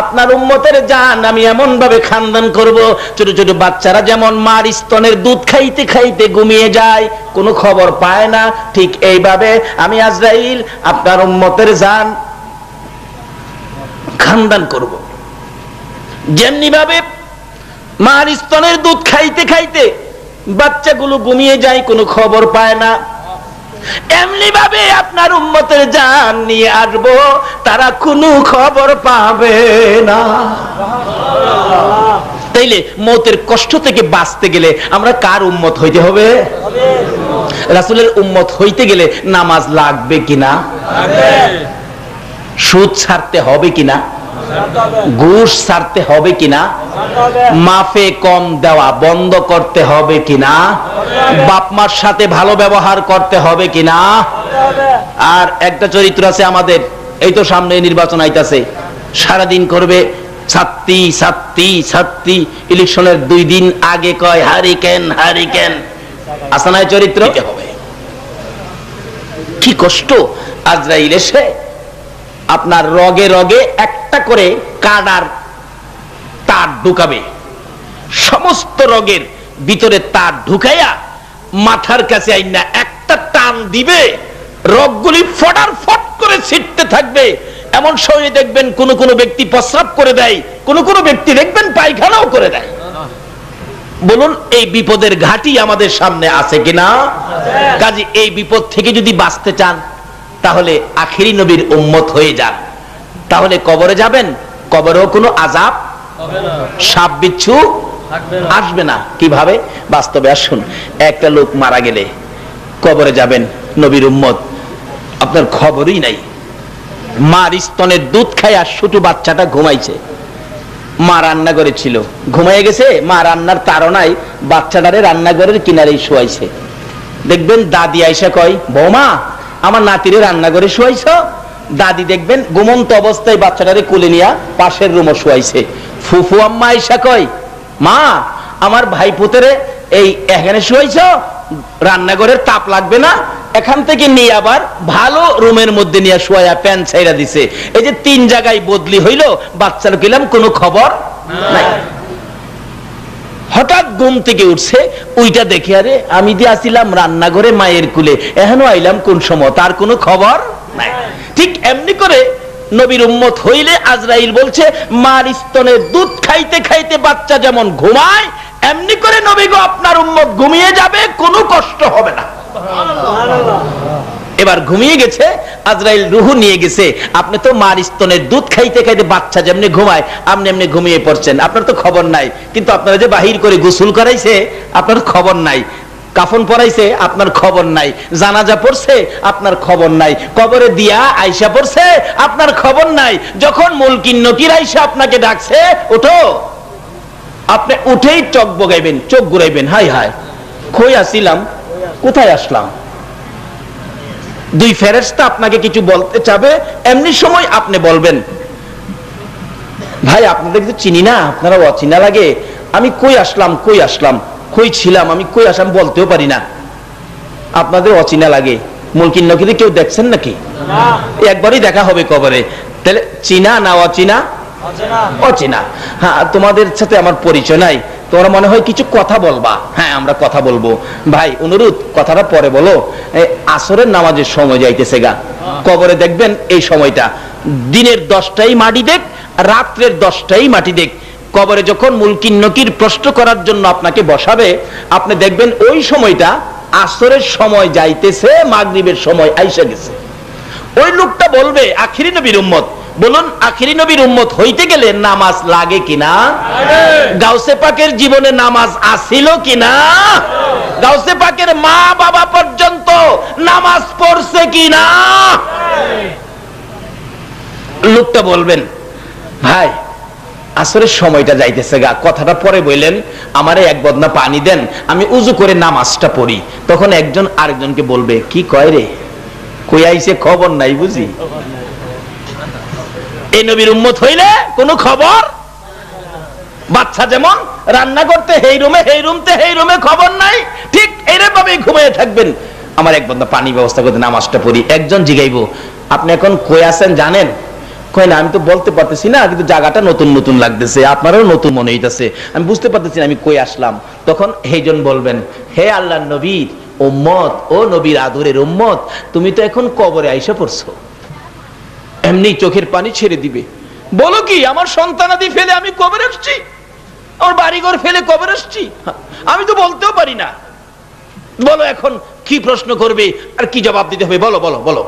আপনার উম্মতের জান আমি এমন ভাবে খানদান করব, ছোট ছোট বাচ্চারা যেমন মার স্তনের দুধ খাইতে খাইতে ঘুমিয়ে যায়, কোনো খবর পায় না, ঠিক এইভাবে আমি আজরাইল আপনার উম্মতের জান খানদান করব। যেমনি ভাবে মার স্তনের দুধ খাইতে খাইতে বাচ্চাগুলো ঘুমিয়ে যায়, কোনো খবর পায় না, এমনি ভাবে আপনার উম্মতের জান নিয়ে আসবো, তারা কোনো খবর পাবে না। তাইলে মৌতের কষ্ট থেকে বাঁচতে গেলে আমরা কার উম্মত হইতে হবে? রাসূলের উম্মত হইতে গেলে নামাজ লাগবে কিনা? সুদ ছাড়তে হবে কিনা? ঘুষ ছাড়তে হবে কিনা? মাফে কম দেওয়া বন্ধ করতে হবে কিনা? বাপ মার সাথে ভালো ব্যবহার করতে হবে কিনা? আর একটা চরিত্র আছে আমাদের, এই তো সামনে নির্বাচন আইতাছে, সারাদিন করবে ছাত্রী ছাত্রী ছাত্রী, ইলেকশনের 2 দিন আগে কয় হারিকেন হারিকেন, আসানায় চরিত্র হবে। কি কষ্ট! আজরাইল এসে আপনার রগে রগে একটা করে কাঁটার তার ঢুকাবে, সমস্ত রগের ভিতরে তার ঢুকাইয়া মাথার কাছে আইনা একটা টান দিবে, রগগুলি ফটার ফট করে ছিটতে থাকবে। এমন সময় দেখবেন কোন কোন ব্যক্তি প্রস্রাব করে দেয়, কোন কোন ব্যক্তি দেখবেন পায়খানাও করে দেয়। বলুন, এই বিপদের ঘাটি আমাদের সামনে আছে কিনা? কাজে এই বিপদ থেকে যদি বাঁচতে চান, তাহলে আখিরি নবীর উম্মত হয়ে যান। তাহলে কবরে যাবেন, কবরেও কোনো আযাব হবে না, সাপ বিচ্ছু আসবে না। কিভাবে? বাস্তবে আসুন, একটা লোক মারা গেলে কবরে যাবেন, নবীর উম্মত, আপনার খবরই নাই। মার স্তনের দুধ খায় আর ছোট বাচ্চাটা ঘুমাইছে, মা রান্না করেছিল, ঘুমাইয়ে গেছে, মা রান্নার তাড়নায় বাচ্চাটারে রান্নাঘরের কিনারেই শোয়াইছে। দেখবেন দাদি আইসা কয়, বৌমা আমার নাতিরে রান্নাঘরে শোয়াইছ? দাদি দেখবেন ঘুমন্ত অবস্থায় বাচ্চাটারে কোলে নিয়া পাশের রুমে শোয়াইছে। ফুফু আম্মা আইসা কয়, মা আমার ভাই পুতেরে এই এখানে শোয়াইছ, রান্নাঘরের তাপ লাগবে না, এখান থেকে নিয়ে আবার ভালো রুমের মধ্যে নিয়ে শোয়া প্যান ছাইরা দিছে। এই যে 3 জায়গায় বদলি হইল, বাচ্চার গেলাম কোনো খবর নাই। হঠাৎ ঘুম থেকে উঠছে, ওইটা দেখে আরে আমি দিয়ে আসিলাম রান্নাঘরে মায়ের কুলে, এখনো আইলাম কোন সময়, তার কোনো খবর নাই। ঠিক এমনি করে নবীর উম্মত হইলে আজরাইল বলছে, মার স্তনের দুধ খাইতে খাইতে বাচ্চা যেমন ঘুমায়, এমনি করে নবী গো আপনার উম্মত ঘুমিয়ে যাবে, কোনো কষ্ট হবে না। এবার ঘুমিয়ে গেছে, আজরাইল রূহ নিয়ে গেছে। আপনি তো মার স্তনের দুধ খাইতে খাইতে বাচ্চা যেমনি ঘুমায়, আপনি এমনি ঘুমিয়ে পড়ছেন, আপনার তো খবর নাই। কিন্তু আপনারা যে বাহির করে গোসল করাইছে, আপনার খবর নাই। কাফন পরাইছে, আপনার খবর নাই। জানাজা পড়ছে, আপনার খবর নাই। কবরে দিয়া আইসা পড়ছে, আপনার খবর নাই। যখন মুলকিন নকির আইসা আপনাকে ডাকছে, ওঠো, আপনি উঠেই চোখ বগাইবেন, চোখ ঘুরাইবেন, হাই হাই কই আসিলাম, কোথায় আসলাম। 2 ফেরেশতা আপনাকে কিছু বলতে চাবে, এমনি সময় আপনি বলবেন, ভাই আপনাদের তো চিনি না, আপনারা অচিনা লাগে। আমি কই আসলাম, কই ছিলাম, আমি কই আসলাম বলতেও পারি না, আপনাদের অচিনা লাগে। মুলকিন নকিরে কেউ দেখছেন নাকি? একবারই দেখা হবে কবরে। তাহলে চিনা না অচিনা? অচিনা। হ্যাঁ, তোমাদের সাথে আমার পরিচয় নাই, তোমরা মনে হয় কিছু কথা বলবা। হ্যাঁ, আমরা কথা বলবো। ভাই অনুরোধ, কথাটা পরে বলো। আসরের নামাজের সময় যাইতেছে গা, কবরে দেখবেন এই সময়টা দিনের 10টাই মাটি দেখ, রাত্রের 10টাই মাটি দেখ। কবরে যখন মুলকিন নকির প্রশ্ন করার জন্য আপনাকে বসাবে, আপনি দেখবেন ওই সময়টা আসরের সময় যাইতেছে, মাগরিবের সময় আইসা গেছে। ওই লোকটা বলবে, আখিরি নবীর উম্মত। বলুন, আখিরি নবীর উম্মত হইতে গেলে নামাজ লাগে কিনা? গাউসে পাকের জীবনে নামাজ আসিল কিনা? গাউসে পাকের মা বাবা পর্যন্ত নামাজ পড়ছে কিনা? লোকটা বলবেন, ভাই আসরের সময়টা যাইতেছে গা, কথাটা পরে বললেন, আমারে এক বদনা পানি দেন, আমি উজু করে নামাজটা পড়ি। তখন একজন আরেকজনকে বলবে, কি কয় রে, কই আইছে খবর নাই বুঝি। এই নবীর উম্মত হইলে কোনো খবর। বাচ্চা যেমন রান্না করতে হেই রুমে, হেই রুমতে হেই রুমে খবর নাই, ঠিক এইভাবে ঘুমিয়ে থাকবেন। আমার এক বদনা পানি ব্যবস্থা করতে, নামাজটা পড়ি। একজন জিগাইবো, আপনি এখন কই আছেন জানেন? কয় না, আমি তো বলতে পারতেছি না, কিন্তু জায়গাটা নতুন নতুন লাগতেছে, আপনারও নতুন মনে হইতেছে, আমি বুঝতে পারতেছি না আমি কই আসলাম। তখন এইজন বলবেন, হে আল্লাহর নবীর উম্মত, ও নবীর আদরের উম্মত, তুমি তো এখন কবরে আইসা পড়ছো। এমনি চোখের পানি ছেড়ে দিবে। বলো কি, আমার সন্তানাদি ফেলে আমি কবরে আসছি, আমার বাড়িঘর ফেলে কবরে আসছি? আমি তো বলতেও পারি না। বলো এখন কি প্রশ্ন করবে আর কি জবাব দিতে হবে, বলো বলো বলো।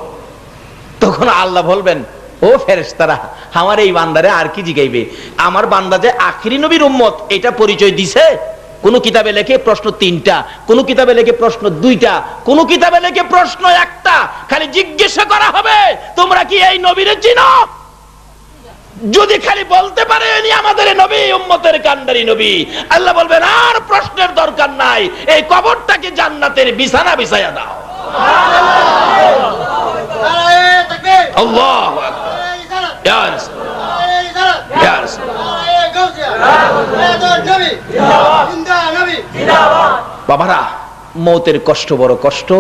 তখন আল্লাহ বলবেন, ও ফেরেশতারা, আমার এই বান্দারে আর কি জিগাইবে? আমার বান্দা যে আখিরি নবীর উম্মত এটা পরিচয় দিছে। কোন কিতাবে লেখে প্রশ্ন 3টা, কোন কিতাবে লেখে প্রশ্ন 2টা, কোন কিতাবে লেখে প্রশ্ন 1টা। খালি জিজ্ঞাসা করা হবে, তোমরা কি এই নবীরে চিনো? যদি খালি বলতে পারে ইনি আমাদের নবী, উম্মতের কান্ডারি নবী, আল্লাহ বলবেন আর প্রশ্নের দরকার নাই, এই কবরটাকে জান্নাতের বিছানা বিছায়া দাও। আল্লাহু আকবার। ইয়া রাসূলুল্লাহ, ইয়া রাসূলুল্লাহ। বাবারা, মৌতের কষ্ট বড় কষ্ট,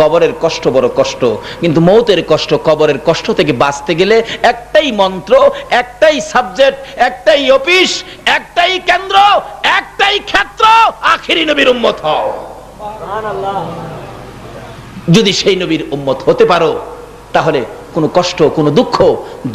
কবরের কষ্ট বড় কষ্ট, কিন্তু মৌতের কষ্ট, কবরের কষ্ট থেকে বাঁচতে গেলে একটাই মন্ত্র, একটাই সাবজেক্ট, একটাই অফিস, একটাই কেন্দ্র, একটাই ক্ষেত্র, আখিরি নবীর উম্মত হও। সুবহানাল্লাহ। যদি সেই নবীর উম্মত হতে পারো, তাহলে কোনো কষ্ট, কোনো দুঃখ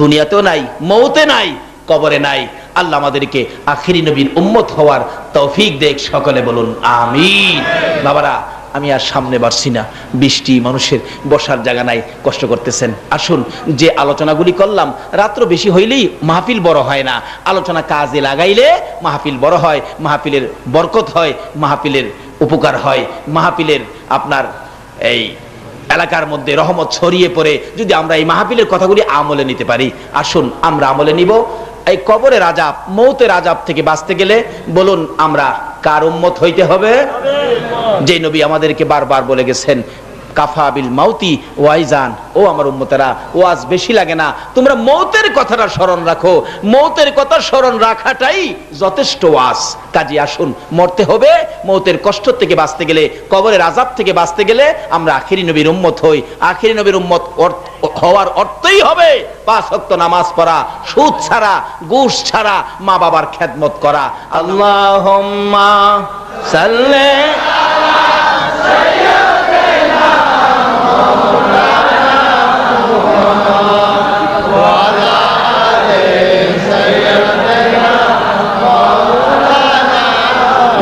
দুনিয়াতেও নাই, মৌতে নাই, কবরে নাই। আল্লাহ আমাদেরকে আখিরি নবীর উম্মত হওয়ার তৌফিক দেখ, সকলে বলুন আমিন। বাবারা, আমি আর সামনে বাড়ছি না, বৃষ্টি, মানুষের বসার জায়গা নাই, কষ্ট করতেছেন। আসুন, যে আলোচনাগুলি করলাম, রাত্র বেশি হইলেই মাহফিল বড় হয় না, আলোচনা কাজে লাগাইলে মাহফিল বড় হয়, মাহফিলের বরকত হয়, মাহফিলের উপকার হয়, মাহফিলের আপনার এই এলাকার মধ্যে রহমত ছড়িয়ে পড়ে। যদি আমরা এই মাহফিলের কথাগুলি আমলে নিতে পারি, আসুন আমরা আমলে নিব। এই কবরের আযাব, মৌতের আযাব থেকে বাঁচতে গেলে বলুন আমরা কার উম্মত হইতে হবে? যে নবী আমাদেরকে বারবার বলে গেছেন, কাফা বিল মাউতি ওয়াইজান, ও আমার উম্মতেরা, ওয়াজ বেশি লাগে না, তোমরা মৌতের কথাটা স্মরণ রাখো, মৌতের কথা স্মরণ রাখাটাই যথেষ্ট ওয়াজ। কাজী আসুন, মরতে হবে, মৌতের কষ্ট থেকে বাঁচতে গেলে, কবরের আযাব থেকে বাঁচতে গেলে আমরা আখিরি নবীর উম্মত হই। আখিরি নবীর উম্মত হওয়ার অর্থই হবে 5 ওয়াক্ত নামাজ পড়া, সুদ ছাড়া, ঘুষ ছাড়া, মা বাবার খেদমত করা। আল্লাহুম্মা সাল্লি আলা সাইয়্যিদিনা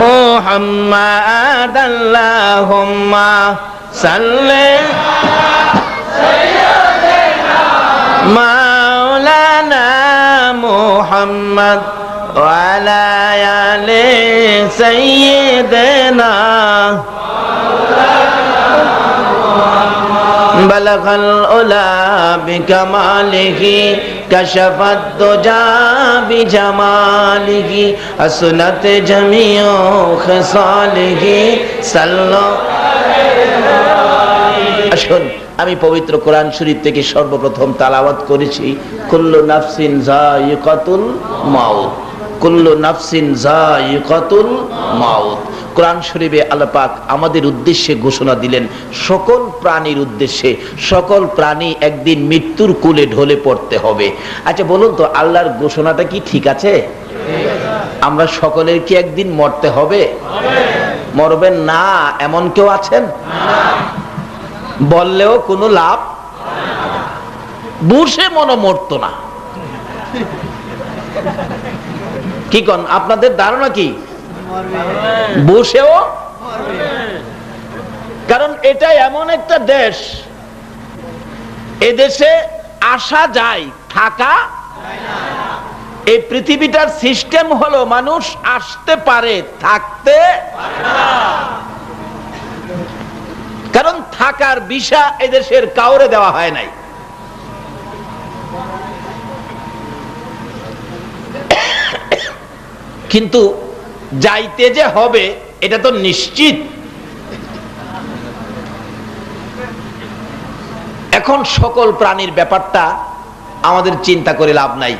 মুহাম্মাদ, আল্লাহুম্মা সাল্লি মাওলানা মুহাম্মদ ওয়া আলা আলি সাইয়্যিদিনা বালাগাল উলা বিকামালিহি কাশাফাদ দুজা বিজামালিহি আসনাত জামিউ খিসালিহি সাল্লাল্লাহু আলাইহি। আসুন আমি পবিত্র কোরআন শরীফ থেকে সর্বপ্রথম তালাওয়াত করেছি কুল্লু নাফসিন যায়িকাতুল মাউত, কুল্লু নাফসিন যায়িকাতুল মাউত। কোরআন শরীফে আল্লাহ পাক আমাদের উদ্দেশ্যে ঘোষণা দিলেন, সকল প্রাণীর উদ্দেশ্যে, সকল প্রাণী একদিন মৃত্যুর কোলে ঢলে পড়তে হবে। আচ্ছা বলুন তো, আল্লাহর ঘোষণাটা কি ঠিক আছে? আমরা সকলের কি একদিন মরতে হবে? মরবেন না এমন কেউ আছেন? বললেও কোনো লাভ, বুঝে মনে মরতো না। কি কোন আপনাদের ধারণা কি? বসেও, কারণ এটা এমন একটা দেশ, এদেশে আসা যায়, থাকা। এই পৃথিবীটার সিস্টেম হলো মানুষ আসতে পারে, থাকতে পারে না। কারণ থাকার ভিসা এদেশের কাউরে দেওয়া হয় নাই। কিন্তু যাইতে যে হবে এটা তো নিশ্চিত। এখন সকল প্রাণীর ব্যাপারটা আমাদের চিন্তা করে লাভ নাই,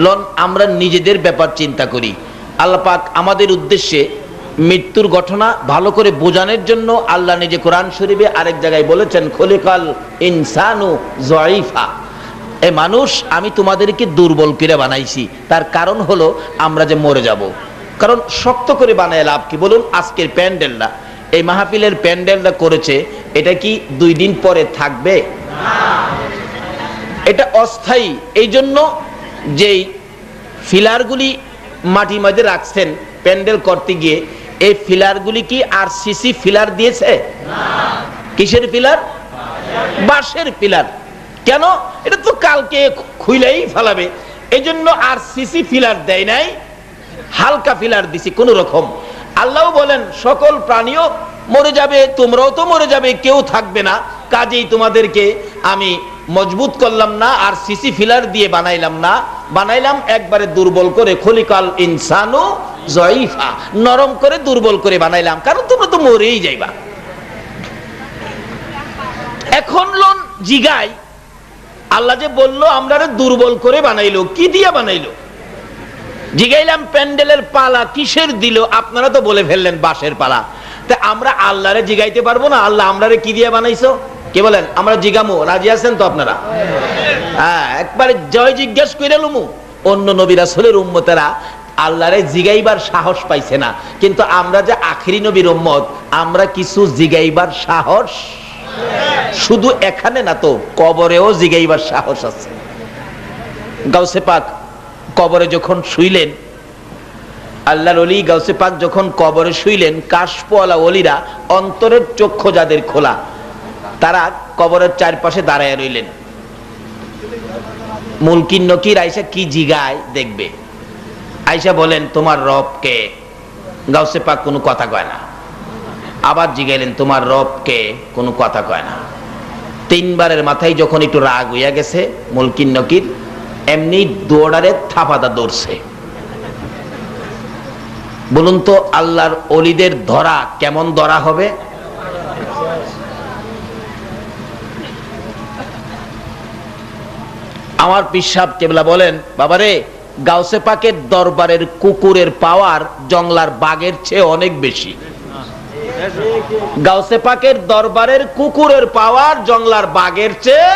লন আমরা নিজেদের ব্যাপার চিন্তা করি। আল্লাহ পাক আমাদের উদ্দেশ্যে মৃত্যুর ঘটনা ভালো করে বোঝানোর জন্য আল্লাহ নিজে কোরআন শরীফে আরেক জায়গায় বলেছেন, খলিকাল ইনসানু যায়িফা, এ মানুষ আমি তোমাদেরকে দুর্বল করে বানাইছি। তার কারণ হলো আমরা যে মরে যাব। কারণ শক্ত করে বানায় লাভ কি বলুন? আজকের প্যান্ডেলটা, এই মাহফিলের প্যান্ডেলটা করেছে, এটা কি 2 দিন পরে থাকবে? এটা অস্থায়ী। এই জন্য যেই ফিলারগুলি মাটি মধ্যে রাখছেন প্যান্ডেল করতে গিয়ে, এই ফিলারগুলি কি আরসিসি ফিলার দিয়েছে? কিসের ফিলার? বাঁশের ফিলার। কেন? এটা তো কালকে খুইলেই ফেলাবে, এই জন্য আরসিসি ফিলার দেয় নাই, হালকা ফিলার দিছি কোন রকম। আল্লাহ বলেন সকল প্রাণীও মরে যাবে, তোমরাও তো মরে যাবে, কেউ থাকবে না, কাজেই তোমাদেরকে আমি মজবুত করলাম না, আর সিসি ফিলার দিয়ে বানাইলাম না, বানাইলাম একবারে দুর্বল করে, খলিকাল ইনসানু যায়িফা, নরম করে দুর্বল করে বানাইলাম, কারণ তোমরা তো মরেই যাইবা। এখন লোন জিগাই, আল্লাহ যে বললো আমরা দুর্বল করে বানাইলো, কি দিয়া বানাইলো? জিগাইলাম প্যান্ডেলের পালা কিসের দিল? আপনারা তো বলে ফেললেন বাঁশের পালা। তা আমরা আল্লাহরে জিগাইতে পারবো না, আল্লাহ আমরারে কি দিয়ে বানাইছো? কে বলেন? আমরা জিগামু, রাজি আছেন তো আপনারা? হ্যাঁ, একবারে জয় জিজ্ঞেস করে লুমু। অন্য নবী রাসূলের উম্মতেরা আল্লাহরে জিগাইবার সাহস পাইছে না, কিন্তু আমরা যে আখিরি নবীর উম্মত, আমরা কিছু জিগাইবার সাহস, শুধু এখানে না তো কবরেও জিগাইবার সাহস আছে। গাউসে পাক কবরে যখন শুইলেন, আল্লাহর ওলি গাউসে পাক যখন কবরে শুইলেন, কাশফওয়ালা ওলিরা, অন্তরের চক্ষু যাদের খোলা, তারা কবরের চারপাশে দাঁড়ায় রইলেন। মুলকিন নকির আয়েশা কি জিগায় দেখবে। আয়েশা বলেন তোমার রব কে? গাউসে পাক কোনো কথা কয় না। আবার জিগাইলেন তোমার রব কে? কোনো কথা কয় না। 3 বারের মাথায় যখন একটু রাগ হইয়া গেছে মুলকিন নকির, এমনি দৌড়ারে থাপাদা দৌড়ছে। বলুন তো আল্লাহর ওলিদের ধরা কেমন ধরা হবে? আমার পীর সাহেব কেবলা বলেন, বাবারে গাউসে পাকের দরবারের কুকুরের পাওয়ার জংলার বাঘের চেয়ে অনেক বেশি। গাউসে পাকের দরবারের কুকুরের পাওয়ার জংলার বাঘের চেয়ে,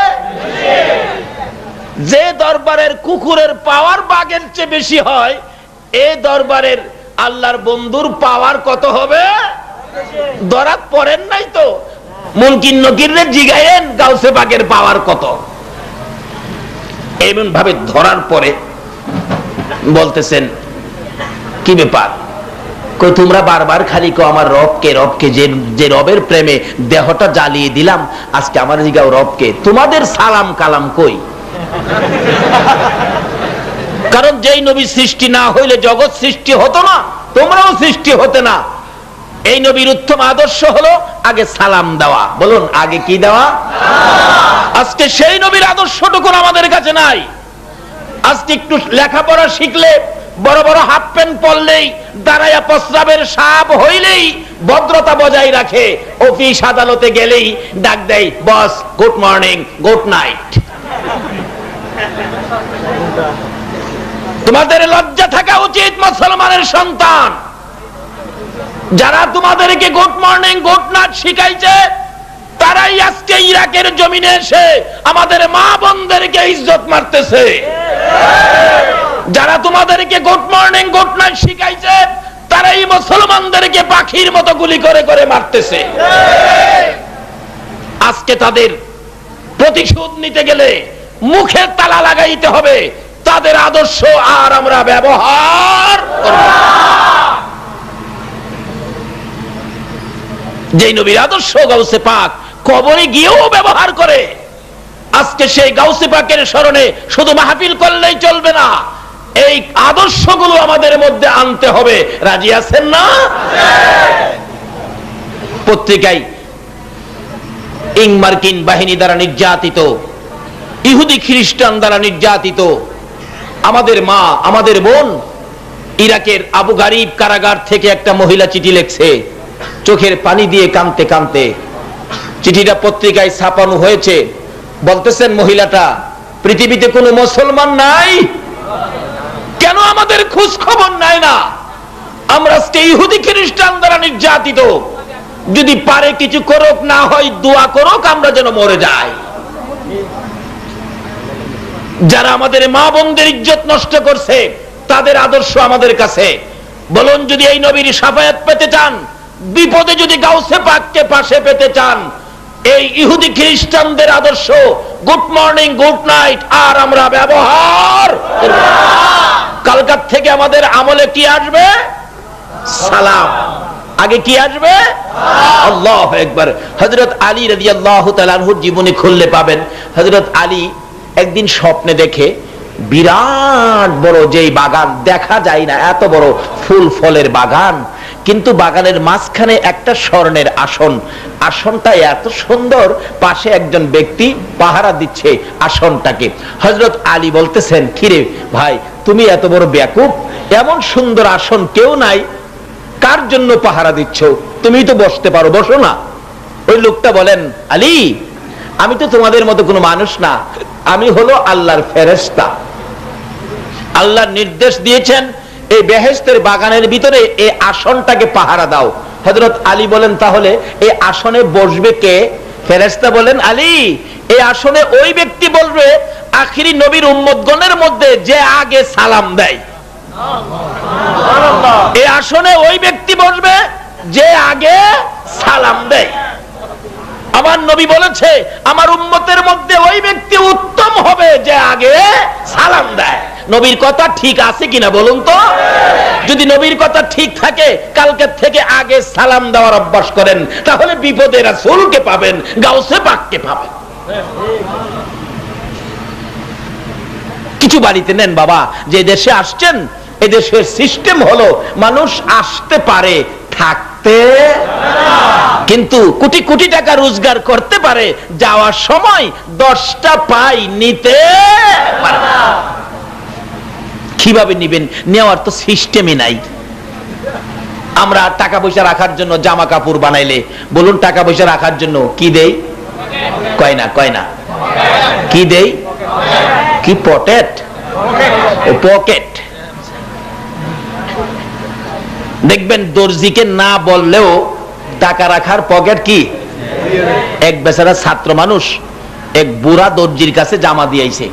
যে দরবারের কুকুরের পাওয়ার বাঘের চেয়ে বেশি হয়, এই দরবারের আল্লাহর বন্ধুর পাওয়ার কত হবে? ধরা পড়েন নাই তো? মুলকিন নকিরে জিগায়েন গাউসে পাকের পাওয়ার কত। এমন ভাবে ধরার পরে বলতেছেন কি ব্যাপার? কই তোমরা বারবার খালি কো আমার রবকে রবকে, যে রবের প্রেমে দেহটা জ্বালিয়ে দিলাম, আজকে আমার জিগাও রবকে, তোমাদের সালাম কালাম কই? কারণ যেই নবী সৃষ্টি না হইলে জগৎ সৃষ্টি হতো না, তোমরাও সৃষ্টি হতে না। এই নবীর উত্তম আদর্শ হলো আগে সালাম দেওয়া। বলুন আগে কি দেওয়া? আজকে সেই নবীর আদর্শটুকু আমাদের কাছে নাই। আজকে একটু লেখাপড়া শিখলে, বড় বড় হাফ প্যান্ট পরলেই, দাঁড়াইয়া প্রস্রাবের সাপ হইলেই ভদ্রতা বজায় রাখে, অফিস আদালতে গেলেই ডাক দেয়, বস গুড মর্নিং, গুড নাইট। তোমাদের লজ্জা থাকা উচিত মুসলমানের সন্তান। যারা তোমাদেরকে গুড মর্নিং গুড নাইট শিখাইছে, তারাই আজকে ইরাকের জমিনে এসে আমাদের মা বোনদেরকে ইজ্জত মারতেছে। যারা তোমাদেরকে গুড মর্নিং গুড নাইট শিখাইছে, তারাই মুসলমানদেরকে পাখির মতো গুলি করে করে মারতেছে। আজকে তাদের প্রতিশোধ নিতে গেলে মুখে তালা লাগাইতে হবে, তাদের আদর্শ আর আমরা ব্যবহার করব না। যে নবীর আদর্শ গাউসে পাক কবরে গিয়েও ব্যবহার করে, আজকে সেই গাউসে পাকের স্মরণে শুধু মাহফিল করলেই চলবে না, এই আদর্শগুলো আমাদের মধ্যে আনতে হবে। রাজি আছেন না? পত্রিকায় মার্কিন বাহিনী দ্বারা নির্যাতিত, ইহুদি খ্রিস্টান দ্বারা নির্যাতিত আমাদের মা, আমাদের বোন, ইরাকের আবু গারিব কারাগার থেকে একটা মহিলা চিঠি লিখছে, চোখের পানি দিয়ে কাঁদতে কাঁদতে। চিঠিটা পত্রিকায় ছাপানো হয়েছে। বলতেছেন মহিলাটা, পৃথিবীতে কোনো মুসলমান নাই, কেন আমাদের খোঁজ খবর নাই না? আমরা আজকে ইহুদি খ্রিস্টান দ্বারা নির্যাতিত। যদি পারে কিছু করুক, না হয় দোয়া করুক, আমরা যেন মরে যাই। যারা আমাদের মা বোনদের ইজ্জত নষ্ট করছে, তাদের আদর্শ আমাদের কাছে। বলুন, যদি এই নবীর শাফায়াত পেতে চান, বিপদে যদি গাউসে পাককে পাশে পেতে চান, এই ইহুদি খ্রিস্টানদের আদর্শ গুড মর্নিং গুড নাইট আর আমরা ব্যবহার করব। কালকার থেকে আমাদের আমলে কি আসবে? সালাম। আগে কি আসবে? আল্লাহু আকবার। হযরত আলী রাদিয়াল্লাহু তাআলা আনহুর জীবনী খুললে পাবেন, হযরত আলী একদিন স্বপ্নে দেখে বিরাট বড় যেই বাগান, দেখা যায় না এত বড় ফুল ফলের বাগান, কিন্তু বাগানের মাঝখানে একটা স্বর্ণের আসন। আসনটা এত সুন্দর, পাশে একজন ব্যক্তি পাহারা দিচ্ছে আসনটাকে। হযরত আলী বলতেছেন, কিরে ভাই, তুমি এত বড় বেয়াকুব, এমন সুন্দর আসন কেউ নাই, কার জন্য পাহারা দিচ্ছ? তুমি তো বসতে পারো, বসো না। ওই লোকটা বলেন, আলী, আমি তো তোমাদের মতো কোনো মানুষ না, আমি হলো আল্লাহর ফেরেশতা। আল্লাহ নির্দেশ দিয়েছেন এই বেহেশতের বাগানের ভিতরে এই আসনটাকে পাহারা দাও। হযরত আলী বলেন, তাহলে এই আসনে বসবে কে? ফেরেশতা বলেন, আলী, এই আসনে ওই ব্যক্তি বসবে আখিরি নবীর উম্মতগণের মধ্যে যে আগে সালাম দেয়। এই আসনে ওই ব্যক্তি বসবে যে আগে সালাম দেয়। আমার নবী বলেছে, আমার উম্মতের মধ্যে ওই ব্যক্তি উত্তম হবে যে আগে সালাম দেয়। নবীর কথা ঠিক আছে কিনা বলুন তো? যদি নবীর কথা ঠিক থাকে, কালকে থেকে আগে সালাম দেওয়ার অভ্যাস করেন, তাহলে বিপদে রাসূলকে পাবেন, গাউসে পাককে পাবেন। কিছু বাড়িতে নেন বাবা, যে দেশে আসছেন, এই দেশের সিস্টেম হলো মানুষ আসতে পারে, থাকতে, কিন্তু কোটি কোটি টাকা রোজগার করতে পারে, যাওয়ার সময় 10টা পাই নিতে পারে না। কিভাবে নিবেন? নেওয়ার তো সিস্টেমই নাই। আমরা টাকা পয়সা রাখার জন্য জামা কাপড় বানাইলে, বলুন টাকা পয়সা রাখার জন্য কি দেই? কয়না, কয়না কি দেই? কি পকেট? পকেট। দেখবেন দর্জিকে না বললেও টাকা রাখার পকেট কি? এক বেচারা ছাত্র মানুষ এক বুড়া দর্জির কাছে জামা দিয়েছে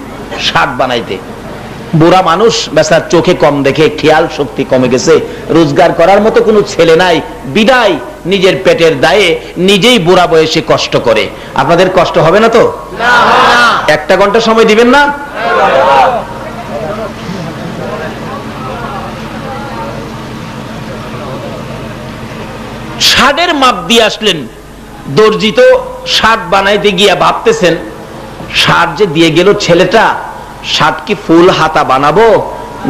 শার্ট বানাইতে। বুড়া মানুষ, বেচার চোখে কম দেখে, খেয়াল শক্তি কমে গেছে, রোজগার করার মতো কোনো ছেলে নাই, বিদায় নিজের পেটের দায়ে নিজেই বুড়া বয়সে কষ্ট করে। আপনাদের কষ্ট হবে না তো? একটা ঘন্টা সময় দিবেন না? শার্টের মাপ দিয়ে আসলেন, দর্জি তো শার্ট বানাইতে গিয়া ভাবতেছেন, শার্ট যে দিয়ে গেল ছেলেটা, শার্ট কি ফুল হাতা বানাবো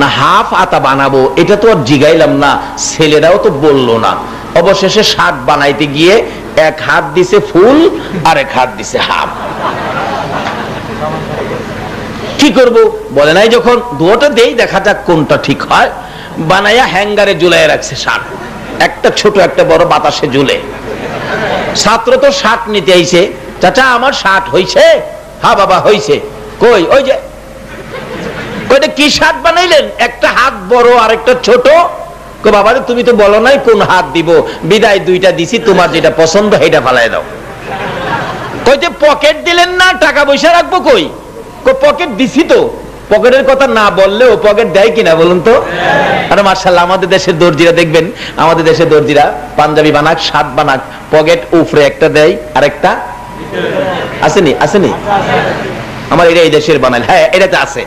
না হাফ হাতা বানাবো, এটা তো আর জিগাইলাম না, ছেলেরাও তো বললো না। অবশেষে শার্ট বানাইতে গিয়ে এক হাত দিছে ফুল আর এক হাত দিছে হাফ। কি করব বলে নাই, যখন দুটো দেই দেখা যাক কোনটা ঠিক হয়, বানাইয়া হ্যাঙ্গারে ঝুলাইয়া রাখছে শার্ট। একটা ছোট একটা বড় বাতাসে ঝুলে। ছাত্র তো শার্ট নিতে আইছে, চাচা আমার শার্ট হইছে? হ্যাঁ বাবা হইছে। কই? ওই যে। কইটা কি শার্ট বানাইলেন? একটা হাত বড় আর একটা ছোট। কই বাবা রে তুমি তো বলো নাই কোন হাত দিব, বিদায় দুইটা দিছি, তোমার যেটা পছন্দ সেটা ফালাই দাও। কইতে পকেট দিলেন না, টাকা পয়সা রাখবো কই? কই পকেট দিছি তো। পকেটের কথা না বললেও পকেট দেয় কিনা বলুন তো? আরে মাশাআল্লাহ, আমাদের দেশের দর্জিরা দেখবেন, আমাদের দেশের দর্জিরা পাঞ্জাবি বানাক, শার্ট বানাক, পকেট উপরে একটা দেয় আর একটা আসেনি, আসেনি? আমার এটা এই দেশের বানাইল, হ্যাঁ এটাতে আছে,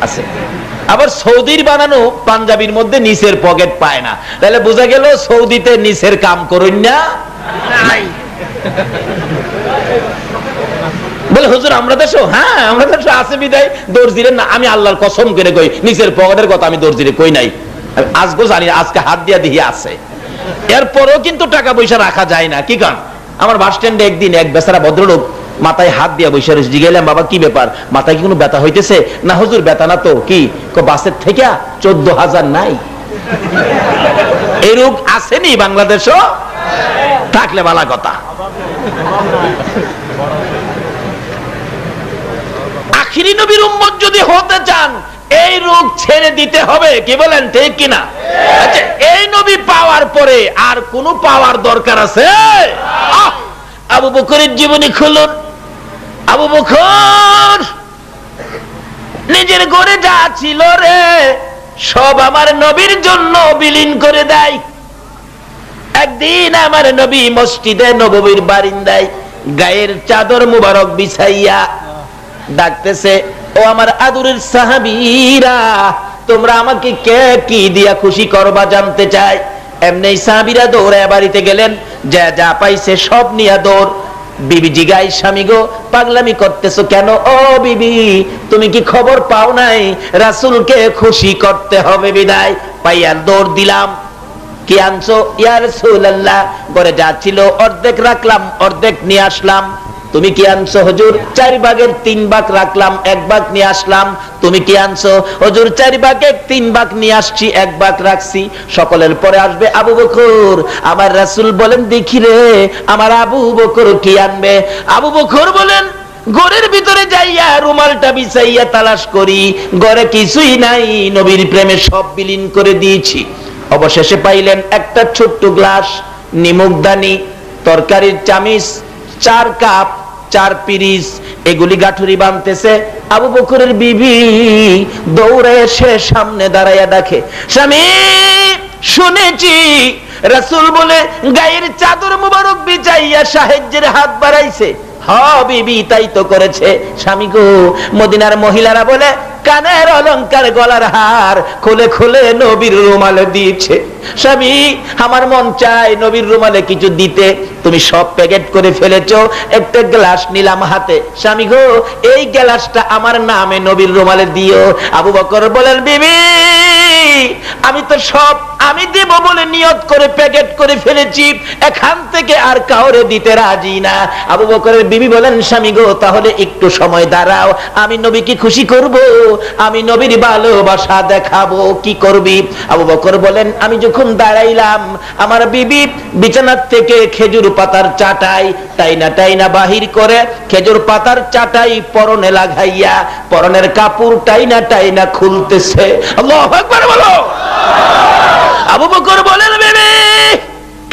আছে। আবার সৌদির বানানো পাঞ্জাবির মধ্যে নিচের পকেট পায় না, তাহলে বোঝা গেল সৌদিতে নিচের কাম করুন না নাই। বলে হুজুর আমরা দেশও, হ্যাঁ আমরা দেশও আছে বিদায় দর্জিরে না। আমি আল্লাহর কসম করে কই নিচের পকেটের কথা আমি দর্জিরে কই নাই, আজকে জানি আজকে হাত দিয়া দিয়ে আছে। এরপরেও কিন্তু টাকা পয়সা রাখা যায় না। কি কারণ? আমার বাস স্ট্যান্ডে একদিন এক বেচারা ভদ্রলোক মাথায় হাত দিয়া বসে রয়েছে। জিজ্ঞাসা বাবা কি ব্যাপার, মাথায় কি কোনো ব্যথা হইতেছে? না হুজুর ব্যথা না তো। কি বাসের থেকে 14,000 নাই? এই রোগ আসেনি বাংলাদেশও? থাকলে ভালো কথা। আখিরি নবীর উম্মত যদি হতে চান এই রোগ ছেড়ে দিতে হবে। কি বলেন ঠিক কিনা? আচ্ছা এই নবী পাওয়ার পরে আর কোন পাওয়ার দরকার আছে? আবু বকরের জীবনী খুলুন। আবু বকর নিজের ঘরে যা ছিল রে সব আমার নবীর জন্য বিলীন করে দেয়। একদিন আমার নবী মসজিদে নববীর বারিন্দায় গায়ের চাদর মুবারক বিছাইয়া ডাকতেছে, ও আমার আদরের সাহাবীরা, তোমরা আমাকে কে কি দিয়া খুশি করবা জানতে চাই। এমনি সাহাবীরা দৌড়ে বাড়িতে গেলেন, যা যা পাইছে সব নিয়ে দৌড়। বিবি জিগাই, স্বামী গো পাগলামি করতেছো কেন? ও বিবি তুমি কি খবর পাও নাই রাসূলকে খুশি করতে হবে বিদায়? পাইয়া দৌড় দিলাম। কি আনছো? ইয়া রাসূলুল্লাহ ঘরে যা ছিল অর্ধেক রাখলাম, অর্ধেক নিয়ে আসলাম। তুমি কি আনছো? হুজুর 4 ভাগের 3 ভাগ রাখলাম, 1 ভাগ নিয়ে আসলাম। তুমি কি আনছো? হুজুর 4 ভাগের 3 ভাগ নিয়ে আসছি, 1 ভাগ রাখছি। সকলের পরে আসবে আবু বকর। আমার রাসূল বলেন দেখি রে আমার আবু বকর কি আনবে। আবু বকর বলেন ঘরের ভিতরে যাইয়া রুমালটা বিছাইয়া তালাশ করি, ঘরে কিছুই নাই, নবীর প্রেমে সব বিলীন করে দিয়েছি। অবশেষে পাইলেন একটা ছোট্ট গ্লাস, নিমকদানি, তরকারির চামিচ, 4 কাপ, 4 পিরিচ, এগুলি গাঠুরি বানতেছে। আবু বকরের বিবি দৌড়ে এসে সামনে দাঁড়াইয়া দেখে, স্বামী শুনেছি রাসূল বলে গায়ের চাদর মুবারক বিছাইয়া সাহায্যের হাত বাড়াইছে। হ্যাঁ বিবি তাই তো করেছে। স্বামী গো মদিনার মহিলারা বলে কানের অলংকার, গলার হার খুলে খুলে নবীর রুমালে দিয়েছে। স্বামী আমার মন চায় নবীর রুমালে কিছু দিতে, তুমি সব প্যাকেট করে ফেলেছো। একটা গ্লাস নিলাম হাতে, স্বামী গো এই গ্লাসটা আমার নামে নবীর রুমালে দিও। আবু বকর বলেন বিবি আমি তো সব আমি দেব বলে নিয়ত করে প্যাকেট করে ফেলেছি, এখান থেকে আর কাউরে দিতে রাজি না। আবু বকরের বিবি বলেন স্বামী গো তাহলে একটু সময় দাঁড়াও, আমি নবীকে খুশি করব, আমি নবীর ভালোবাসা দেখাবো। কি করবি? আবু বকর বলেন আমি যখন দাঁড়াইলাম আমার বিবি বিছানার থেকে খেজুর পাতার চাটাই টাইনা টাইনা বাহির করে খেজুর পাতার চাটাই পরনে লাগাইয়া পরনের কাপড় টাইনা টাইনা খুলতেছে। আল্লাহু আকবার বলো। আবু বকর বলেন বিবি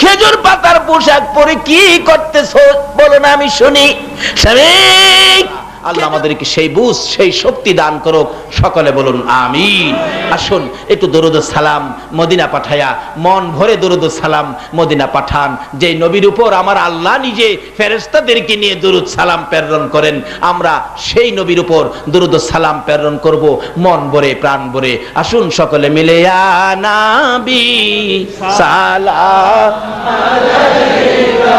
খেজুর পাতার পোশাক পরে কি করতেছো বলো না আমি শুনি। স্বামী আল্লাহ আমাদেরকে সেই বুঝ সেই শক্তি দান করুক, সকলে বলুন আমিন। আসুন একটু দরুদ সালাম মদিনা পাঠায়া মন ভরে দরুদ সালাম মদিনা পাঠান, যে নবীর উপর আমার আল্লাহ নিজে ফেরেশতাদেরকে নিয়ে দরুদ সালাম প্রেরণ করেন। আমরা সেই নবীর উপর দরুদ সালাম প্রেরণ করব মন ভরে প্রাণ ভরে। আসুন সকলে মিলে ইয়া নবী সালাম আলাইকা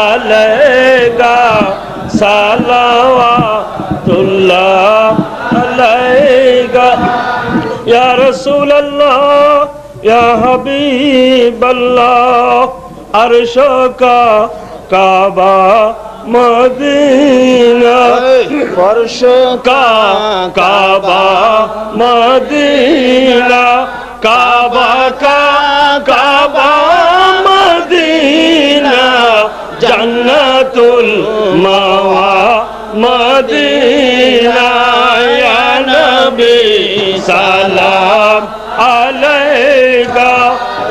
আলাইকা সালাওয়াতুল্লাহ আলাইকা ইয়া রাসূলুল্লাহ ইয়া হাবিবাল্লাহ আরশকা কাবা মদিনা ফরশ কাবা মদিনা কাবা কাবা মদিনা জান্নাতুল মাওয়া মদিনা ইয়া নবী সালাম আলাইকা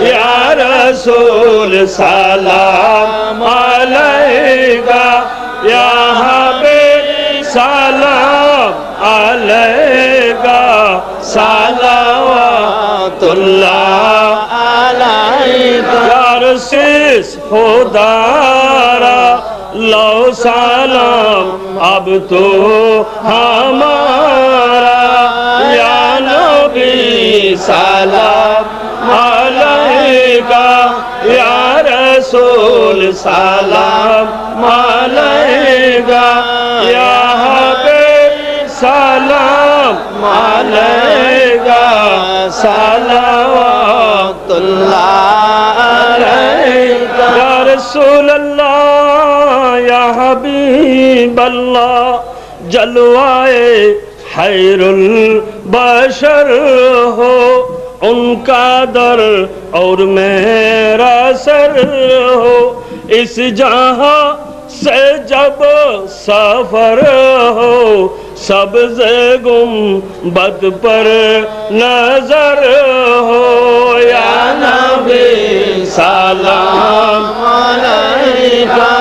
ইয়া রাসূল সালাম আলাইকা ইয়া হাবিব সালাম আলাইকা সালাওয়াতুল্লাহ আলাইকা ইয়া রাসূল খুদারা लो सलाम अब तो हमारा या नबी सलाम अलैका या रसूल सलाम अलैका या हबीब सलाम अलैका सलावतुल्लाह अलैका या रसूल अल्लाह या हबीब अल्लाह जलवाए खैरुल बशर हो उनका दर और मेरा सर हो इस जहां से जब सफर हो सब्ज़ गुंबद पर नजर हो या नबी सलाम अलैका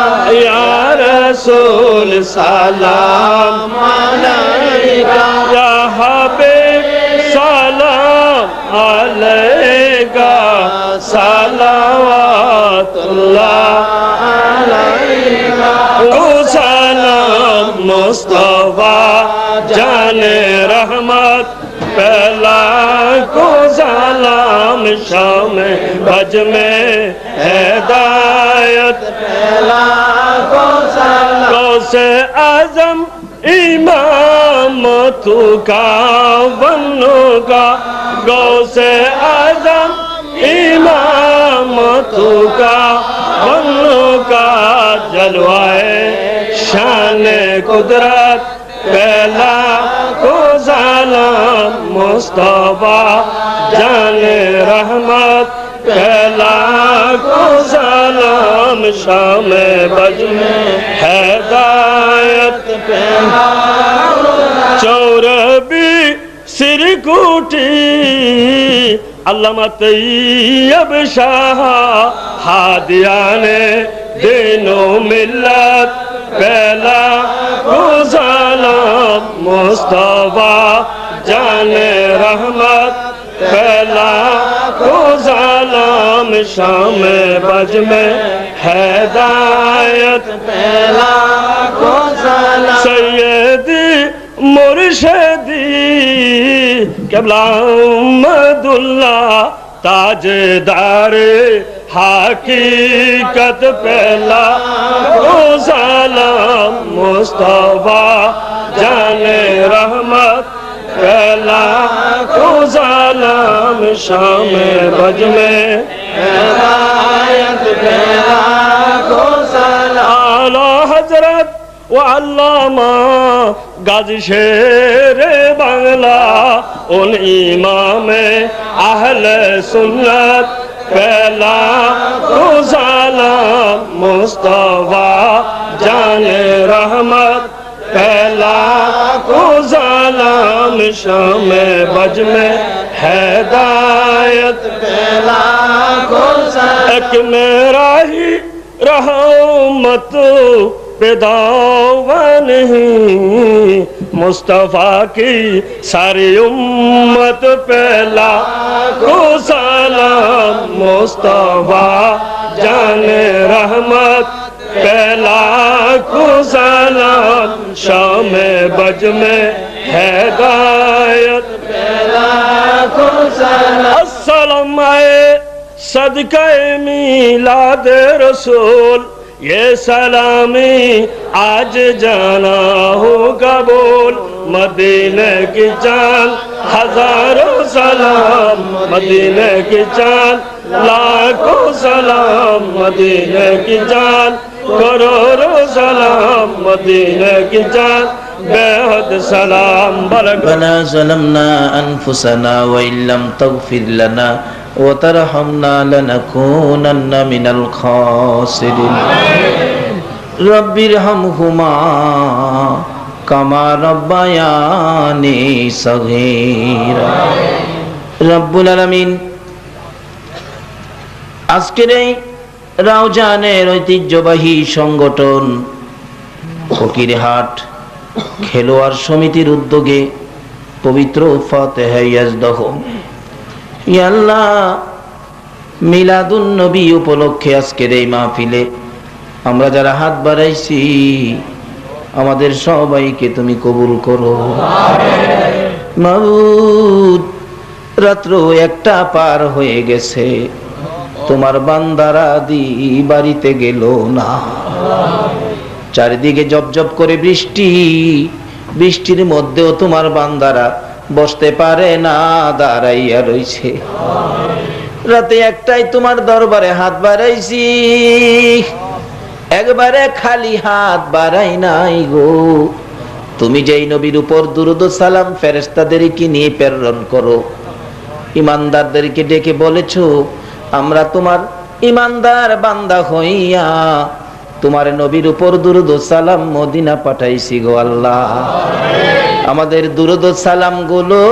या रसूल सलाम अलैका या हबीब सलाम अलैका सलावतुल्लाह अलैका ओ सलाम मुस्तफा जाने रहमत पहला को सलाम शाम बज में हिदायत पहला को सलाम से आजम इमाम तू का बनूंगा गौ से आजम इमाम तू का बनूंगा जलवाए शान कुदरत पहला को सलाम मुस्तफा जाने रहमत पहला को सलाम शाम बज में हिदायत पहला चौरबी सिरकुटी अल्लामा तैयब शाह हादियाने दिनो मिल्लत पहला को सलाम मुस्तफा जाने रहमत पहला को सलाम शाम बज में हिदायत पहला को सलाम सैयदी मुर्शिदी क़िबला अहमदुल्लाह ताजदार हकीकत पहला को सलाम मुस्तफा जाने रहमत पहला को सलाम शाम बज में हिदायत पहला को सलाम आला हजरत व अल्लामा गाजी शेर बांग्ला उन इमाम अहले सुन्नत पहला को सलाम मुस्तफा जाने रहमत पहला को सलाम शाम बज में हिदायत पहला को सलाम एक मेरा ही रहमत पैदावा नहीं मुस्तफा की सारी उम्मत पहला को सलाम मुस्तफा जाने रहमत पहला को सलाम शाम बज में हिदायत पहला को सलाम अस्सलाम सदक़े मिलाद रसूल ये सलामी आज जाना हो कबूल मदीने की चांद हजारों सलाम मदीने की चांद लाखों सलाम मदीने की चांद करोड़ों सलाम मदीने की चांद बेहद सलाम रब्बना ज़लमना अनफुसना व इल्लम तगफिर लना व तरहमना लनकूनन्ना मिनल खासिरिन रब्बिरहमहुमा কামা রব্বায়ানি সগীরা। রব্বুল আলামিন আজকের এই রাউজানের ঐতিহ্যবাহী সংগঠন ফকিরহাট খেলোয়াড় সমিতির উদ্যোগে পবিত্র ফাতিহা ইয়াজদাহ ইয়া আল্লাহ মিলাদুন নবী উপলক্ষে আজকের এই মাহফিলে আমরা যারা হাত বাড়াইছি আমাদের সবাইকে তুমি কবুল করো মাবুদ। রাত্র 1টা পার হয়ে গেছে, তোমার বান্দারা বাড়িতে গেল না। চারিদিকে জবজব করে বৃষ্টি, বৃষ্টির মধ্যেও তোমার বান্দারা বসতে পারে না, দাঁড়াইয়া রইছে। রাতে 1টায় তোমার দরবারে হাত বাড়াইছি, একবারে খালি হাত বাড়াই নাই গো। তুমি যেই নবীর উপর দুরূদ ও সালাম ফেরেশতাদেরকে নিয়ে প্রেরণ করো, ইমানদারদেরকে ডেকে বলেছো আমরা তোমার ইমানদার বান্দা হইয়া তোমার নবীর উপর দুরূদ ও সালাম মদিনা পাঠাইছি গো আল্লাহ। আমাদের দুরূদ ও সালাম গুলো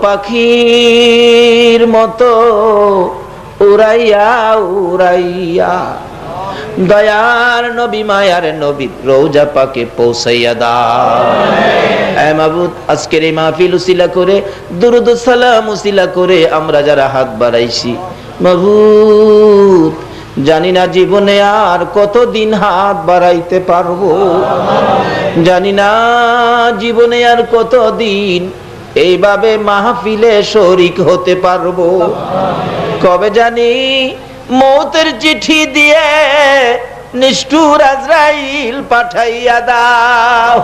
পাখির মতো উড়াইয়া উড়াইয়া দয়ার নবী মায়ার নবী রওজা পাকে পৌঁছাইয়া দাও। এ মাবুদ, আজকের এই মাহফিল উসিলা করে দুরূদ ও সালাম উসিলা করে আমরা যারা হাত বাড়াইছি মাবুদ, জানি না জীবনে আর কতদিন হাত বাড়াইতে পারবো, জানি না জীবনে আর কতদিন এইভাবে মাহফিলে শরীক হতে পারবো। কবে জানি মৌতের চিঠি দিয়ে নিষ্ঠুর আজরাইল পাঠাইয়া দাও,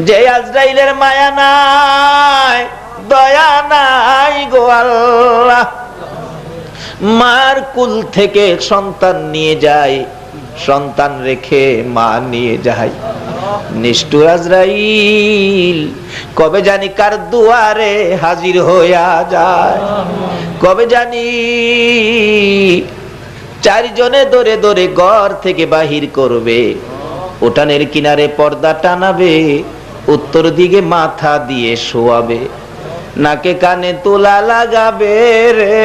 যে আজরাইলের মায়া নাই দয়া নাই গো আল্লাহ। মার কুল থেকে সন্তান নিয়ে যায়, সন্তান রেখে মা নিয়ে যায়। নিষ্ঠুর আজরাইল কবে জানি কার দুয়ারে হাজির হইয়া যায়, কবে জানি 4 জনে ধরে ধরে ঘর থেকে বাহির করবে, উঠানের কিনারে পর্দা টানাবে, উত্তর দিকে মাথা দিয়ে শোয়াবে, নাকে কানে তুলা লাগাবে রে।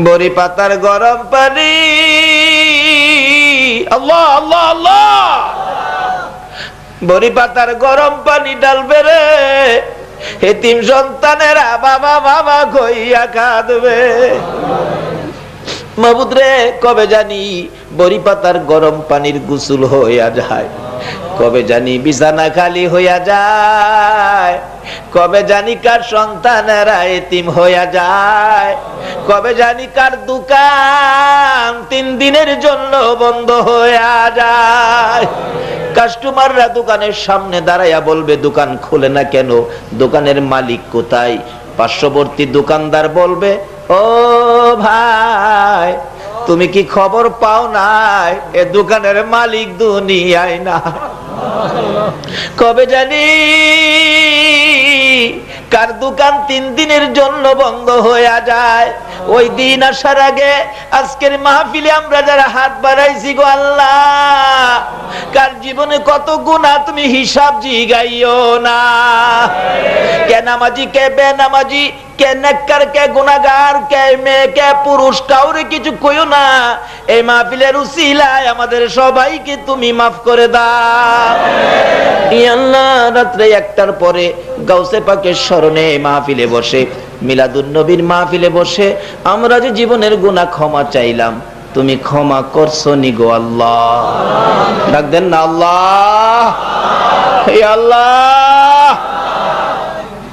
বড়ি পাতার গরম পানি, আল্লাহ আল্লাহ আল্লাহ, বড়ি পাতার গরম পানি ডালবে রে। এতিম সন্তানেরা বাবা বাবা কইয়া কাঁদবে। মাবুদ রে, কবে জানি বড়ি পাতার গরম পানির গোসল হইয়া যায়, কবে জানি বিছানা খালি হইয়া যায়, কবে জানি কার সন্তানেরা এতিম হইয়া যায়, কবে জানি কার দোকান 3 দিনের জন্য বন্ধ হইয়া যায়। কাস্টমাররা দোকানের সামনে দাঁড়াইয়া বলবে দোকান খোলে না কেন, দোকানের মালিক কোথায়? পার্শ্ববর্তী দোকানদার বলবে ও ভাই, তুমি কি খবর পাও নাই এ দোকানের মালিক দুনিয়ায় না। কবে জানি কার দোকান 3 দিনের জন্য বন্ধ হয়ে যায়। ওই দিন আসার আগে আজকের মাহফিলে আমরা যারা হাত বাড়াইছি গো আল্লাহ, কার জীবনে কত গুনাহ তুমি হিসাব জিগাইও না। কে নামাজি, কে বেনামাজি, কে নেককার, কে গুনাহগার, কে মেয়ে, কে পুরুষ, কাউরে কিছু কইও না। এই মাহফিলের উসিলায় আমাদের সবাইকে তুমি মাফ করে দাও। ইয়া আল্লাহ, রাত্রে 1টার পরে গাউসে পাকের স্মরণে মাহফিলে বসে, মিলাদুন নবীর মাহফিলে বসে আমরা যে জীবনের গুনাহ ক্ষমা চাইলাম, তুমি ক্ষমা করছো নি গো আল্লাহ। ডাক দেন না আল্লাহ, হে আল্লাহ,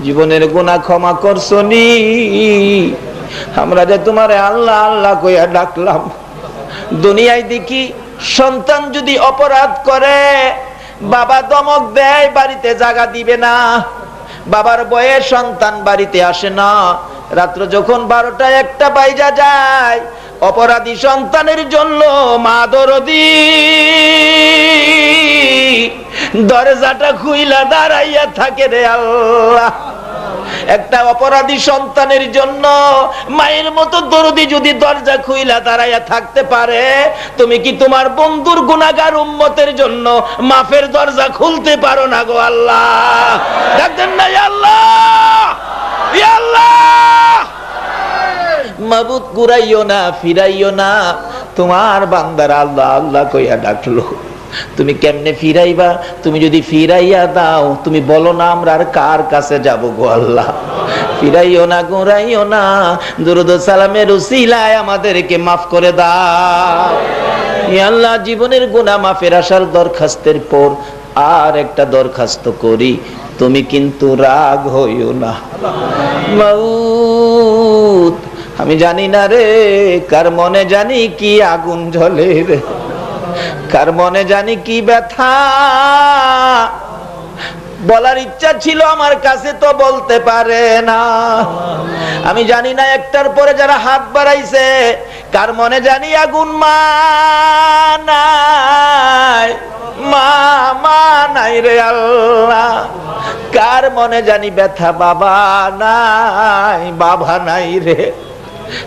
জীবনের গুনাহ ক্ষমা করছো নি। আমরা যে তোমারে আল্লাহ আল্লাহ কইয়া ডাকলাম, দুনিয়ায় দেখি সন্তান যদি অপরাধ করে বাবা ধমক দেয়, বাড়িতে জায়গা দিবে না। বাবার বয়ে সন্তান বাড়িতে আসে না। রাত্র যখন 12টা 1টা বাইজা যায়, অপরাধী সন্তানের জন্য মা দরদি দরজাটা খুইলা দাঁড়াইয়া থাকে রে আল্লাহ। একটা অপরাধী সন্তানের জন্য মায়ের মতো দরদি যদি দরজা খুইলা দাঁড়াইয়া থাকতে পারে, তুমি কি তোমার বন্ধুর গুনাহগার উম্মতের জন্য মাফের দরজা খুলতে পারো না গো আল্লাহ? ডাকতেন না ইয়া আল্লাহ, ইয়া আল্লাহ। মাবুদ ঘুরাইও না, ফিরাইও না। তোমার বান্দারা আল্লাহ আল্লাহ কইয়া ডাকলো, তুমি কেমনে ফিরাইবা? তুমি যদি ফিরাইয়া দাও, তুমি বলো না আমরা আর কার কাছে যাব গো আল্লাহ? ফিরাইও না, ঘুরাইও না। দুরূদ ও সালামের উসিলায় আমাদেরকে মাফ করে দাও ইয়া আল্লাহ। জীবনের গুনাহ মাফের আশার দরখাস্তের পর আর একটা দরখাস্ত করি, তুমি কিন্তু রাগ হইও না। মাউত আমি জানি না রে, কার মনে জানি কি আগুন জ্বলে রে, কার মনে জানি কি ব্যথা। বলার ইচ্ছা ছিল আমার কাছে তো বলতে পারে না। আমি জানি না একটার পরে যারা হাত বাড়াইছে, কার মনে জানি আগুন মা নাই, মা নাই রে আল্লাহ। কার মনে জানি ব্যথা বাবা নাই, বাবা নাই রে।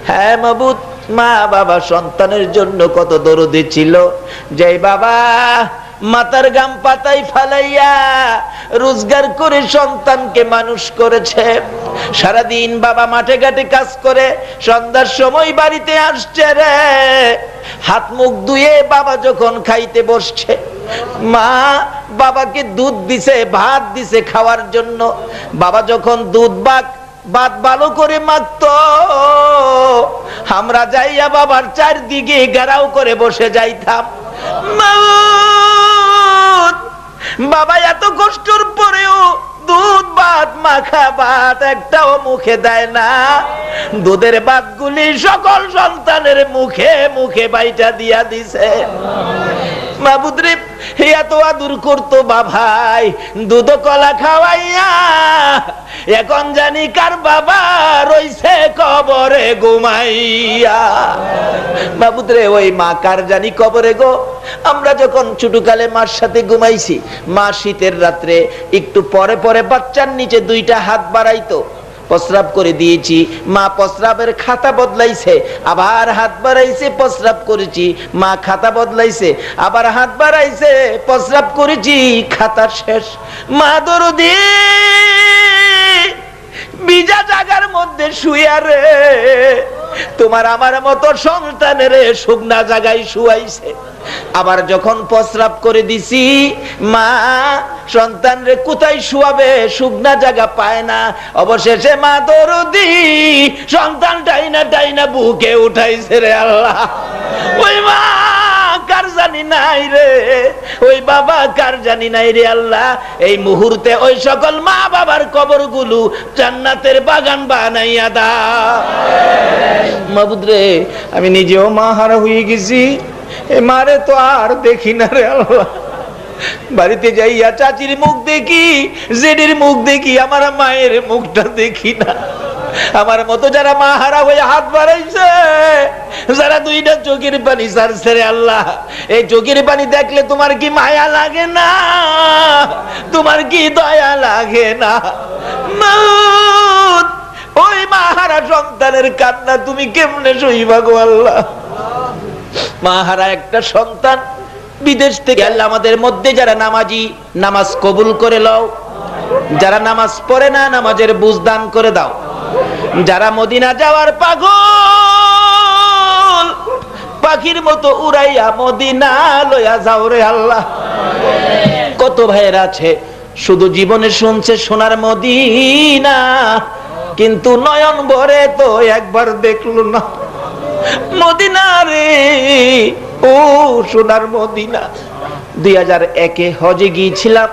হ্যাঁ মাবুদ, মা বাবা সন্তানের জন্য কত দরদি ছিল। যে বাবা মাথার গাম পাতায় ফালাইয়া রোজগার করে সন্তানকে মানুষ করেছে, সারাদিন বাবা মাঠে ঘাটে কাজ করে সন্ধ্যার সময় বাড়িতে আসছে রে, হাত মুখ ধুয়ে বাবা যখন খাইতে বসছে, মা বাবাকে দুধ দিছে, ভাত দিছে খাওয়ার জন্য। বাবা যখন দুধ ভাত ভালো করে মাখতো, আমরা যাইয়া বাবার চারদিকে ঘেরাও করে বসে যাইতাম। বাবা এত কষ্টর পরেও দুধ ভাত মাখা ভাত একটাও মুখে দেয় না। দুধের ভাতগুলি সকল সন্তানের মুখে মুখে বাইটা দিয়া দিছে। মাবুদ রে, এত আদর করতো বাবাই, দুধ কলা খাওয়াইয়া। এখন জানি কার বাবা রইছে কবরে ঘুমাইয়া। মাবুদ রে, ওই মা কার জানি কবরে গো। আমরা যখন ছোটকালে মার সাথে ঘুমাইছি, মা শীতের রাত্রে একটু পরে পরে বাচ্চার নিচে 2টা হাত বাড়াইতো, প্রস্রাব করে দিয়েছি। মা প্রস্রাবের খাতা বদলাইছে, আবার হাত বাড়াইছে, প্রস্রাব করেছি। মা খাতা বদলাইছে, আবার হাত বাড়াইছে, প্রস্রাব করেছি, খাতা শেষ। মা দরদি বিজা জায়গার মধ্যে শুয়া রে, তোমার আমার মতো সন্তানের শুকনা জায়গায় শুয়াইছে। আবার যখন প্রস্রাব করে দিছি, মা সন্তান রে কোথায় শুয়াবে, শুকনা জায়গা পায় না। অবশেষে মা দরদি সন্তান টাইনা বুকে উঠাইছে রে আল্লাহ। ওই মা কার জানি নাই রে, ওই বাবা কার জানি নাই রে আল্লাহ। এই মুহূর্তে ওই সকল মা বাবার কবরগুলো জান্নাতের বাগান বানাইয়া দাও মাবুদ রে। আমি নিজেও মা হারা হয়ে গেছি, এ মারে তো আর দেখি না রে আল্লাহ। বাড়িতে যাইয়া চাচির মুখ দেখি, জেডির মুখ দেখি, আমার মায়ের মুখটা দেখি না। আমার মতো যারা মা হারা হয়ে হাত বাড়াইছে, যারা 2টা চোখের পানি ছাড়ছে রে আল্লাহ, এই চোখের পানি দেখলে তোমার কি মায়া লাগে না? তোমার কি দয়া লাগে না? ওই মা হারা সন্তানের কান্না তুমি কেমনে সইবা গো আল্লাহ? মা হারা একটা সন্তান বিদেশ থেকে আল্লাহ আমাদের মধ্যে যারা নামাজি, নামাজ কবুল করে লও। যারা নামাজ পড়ে না, নামাজের বুঝ দান করে দাও। যারা মদিনা যাওয়ার পাগল, পাখির মতো উড়াইয়া মদিনা লইয়া যাও রে আল্লাহ। কত ভাইয়ের আছে শুধু জীবনে শুনছে সোনার মদিনা, কিন্তু নয়ন ভরে তো একবার দেখলো না মদিনা রে, ও সোনার মদিনা। 2001-এ হজে গিয়েছিলাম,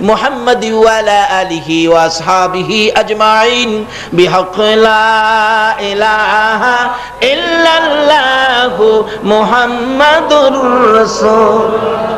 মুহাম্মাদি ওয়া আলা আলিহি ওয়া আসহাবিহি আজমাইন বিহক লা ইলাহা ইল্লাল্লাহু মুহাম্মাদুর রাসূল